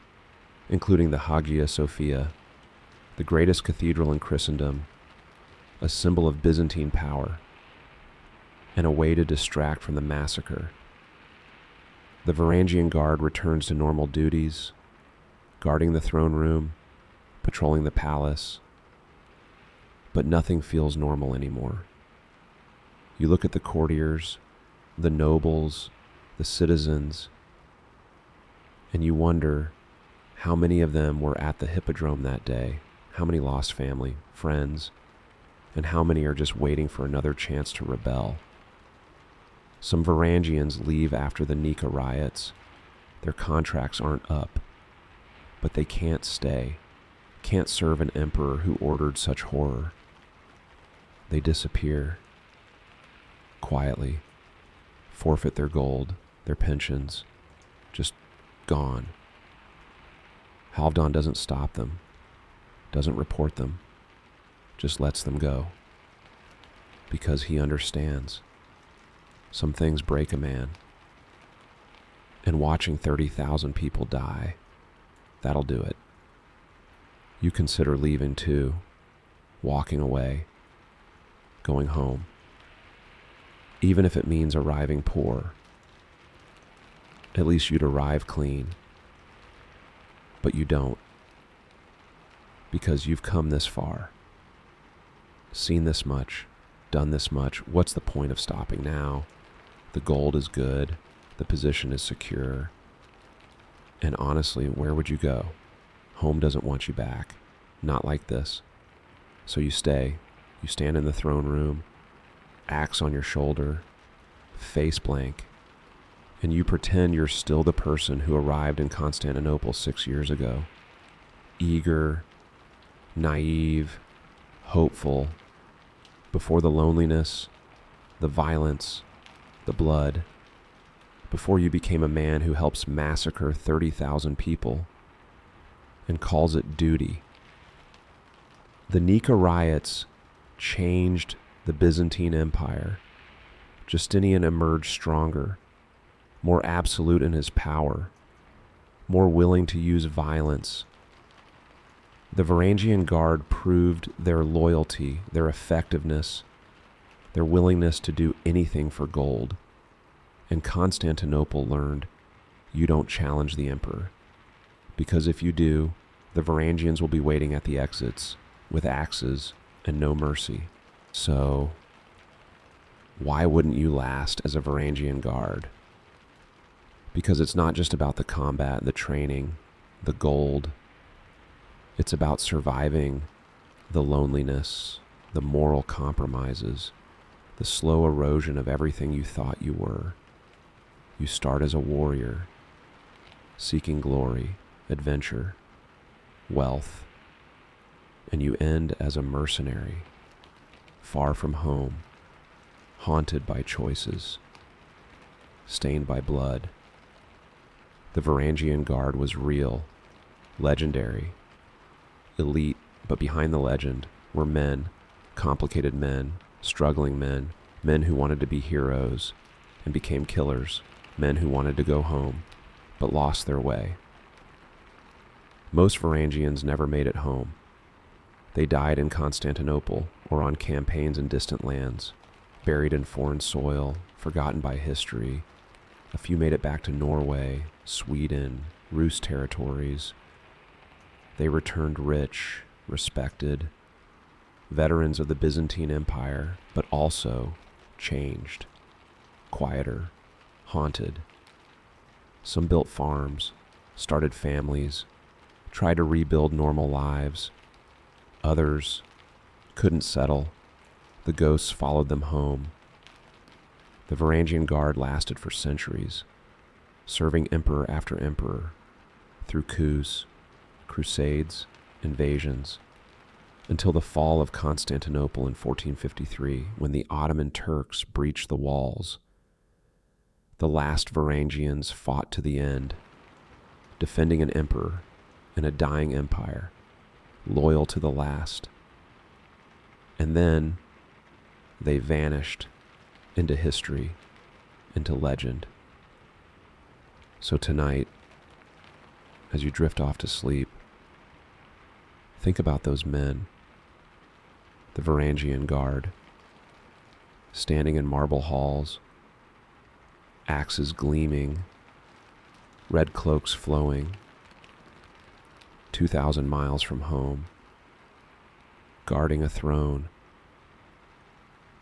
including the Hagia Sophia, the greatest cathedral in Christendom, a symbol of Byzantine power, and a way to distract from the massacre. The Varangian Guard returns to normal duties, guarding the throne room, patrolling the palace. But nothing feels normal anymore. You look at the courtiers, the nobles, the citizens, and you wonder how many of them were at the hippodrome that day, how many lost family, friends, and how many are just waiting for another chance to rebel. Some Varangians leave after the Nika Riots. Their contracts aren't up, but they can't stay, can't serve an emperor who ordered such horror. They disappear, quietly, forfeit their gold, their pensions, just gone. Halfdan doesn't stop them, doesn't report them, just lets them go, because he understands. Some things break a man, and watching 30,000 people die, that'll do it. You consider leaving too, walking away, going home, even if it means arriving poor. At least you'd arrive clean. But you don't, because you've come this far, seen this much, done this much. What's the point of stopping now? The gold is good, the position is secure, and honestly, where would you go? Home doesn't want you back, not like this. So you stay, you stand in the throne room, axe on your shoulder, face blank, and you pretend you're still the person who arrived in Constantinople 6 years ago. Eager, naive, hopeful, before the loneliness, the violence, the blood, before you became a man who helps massacre 30,000 people and calls it duty. The Nika Riots changed the Byzantine Empire. Justinian emerged stronger, more absolute in his power, more willing to use violence. The Varangian Guard proved their loyalty, their effectiveness, their willingness to do anything for gold. And Constantinople learned, you don't challenge the emperor, because if you do, the Varangians will be waiting at the exits with axes and no mercy. So, why wouldn't you last as a Varangian Guard? Because it's not just about the combat, the training, the gold. It's about surviving the loneliness, the moral compromises, the slow erosion of everything you thought you were. You start as a warrior, seeking glory, adventure, wealth, and you end as a mercenary, far from home, haunted by choices, stained by blood. The Varangian Guard was real, legendary, elite, but behind the legend were men, complicated men, struggling men, men who wanted to be heroes and became killers, men who wanted to go home, but lost their way. Most Varangians never made it home. They died in Constantinople or on campaigns in distant lands, buried in foreign soil, forgotten by history. A few made it back to Norway, Sweden, Rus territories. They returned rich, respected, veterans of the Byzantine Empire, but also changed, quieter, haunted. Some built farms, started families, tried to rebuild normal lives. Others couldn't settle. The ghosts followed them home. The Varangian Guard lasted for centuries, serving emperor after emperor through coups, crusades, invasions, until the fall of Constantinople in 1453, when the Ottoman Turks breached the walls. The last Varangians fought to the end, defending an emperor and a dying empire, loyal to the last. And then they vanished into history, into legend. So tonight, as you drift off to sleep, think about those men, the Varangian Guard, standing in marble halls, axes gleaming, red cloaks flowing, 2,000 miles from home, guarding a throne.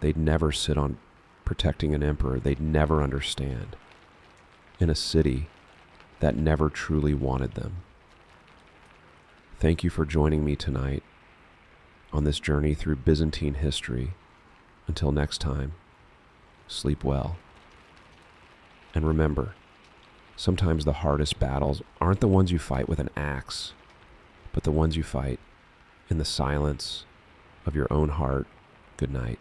They'd never sit on protecting an emperor they'd never understand, in a city that never truly wanted them. Thank you for joining me tonight on this journey through Byzantine history. Until next time, sleep well. And remember, sometimes the hardest battles aren't the ones you fight with an axe, but the ones you fight in the silence of your own heart. Good night.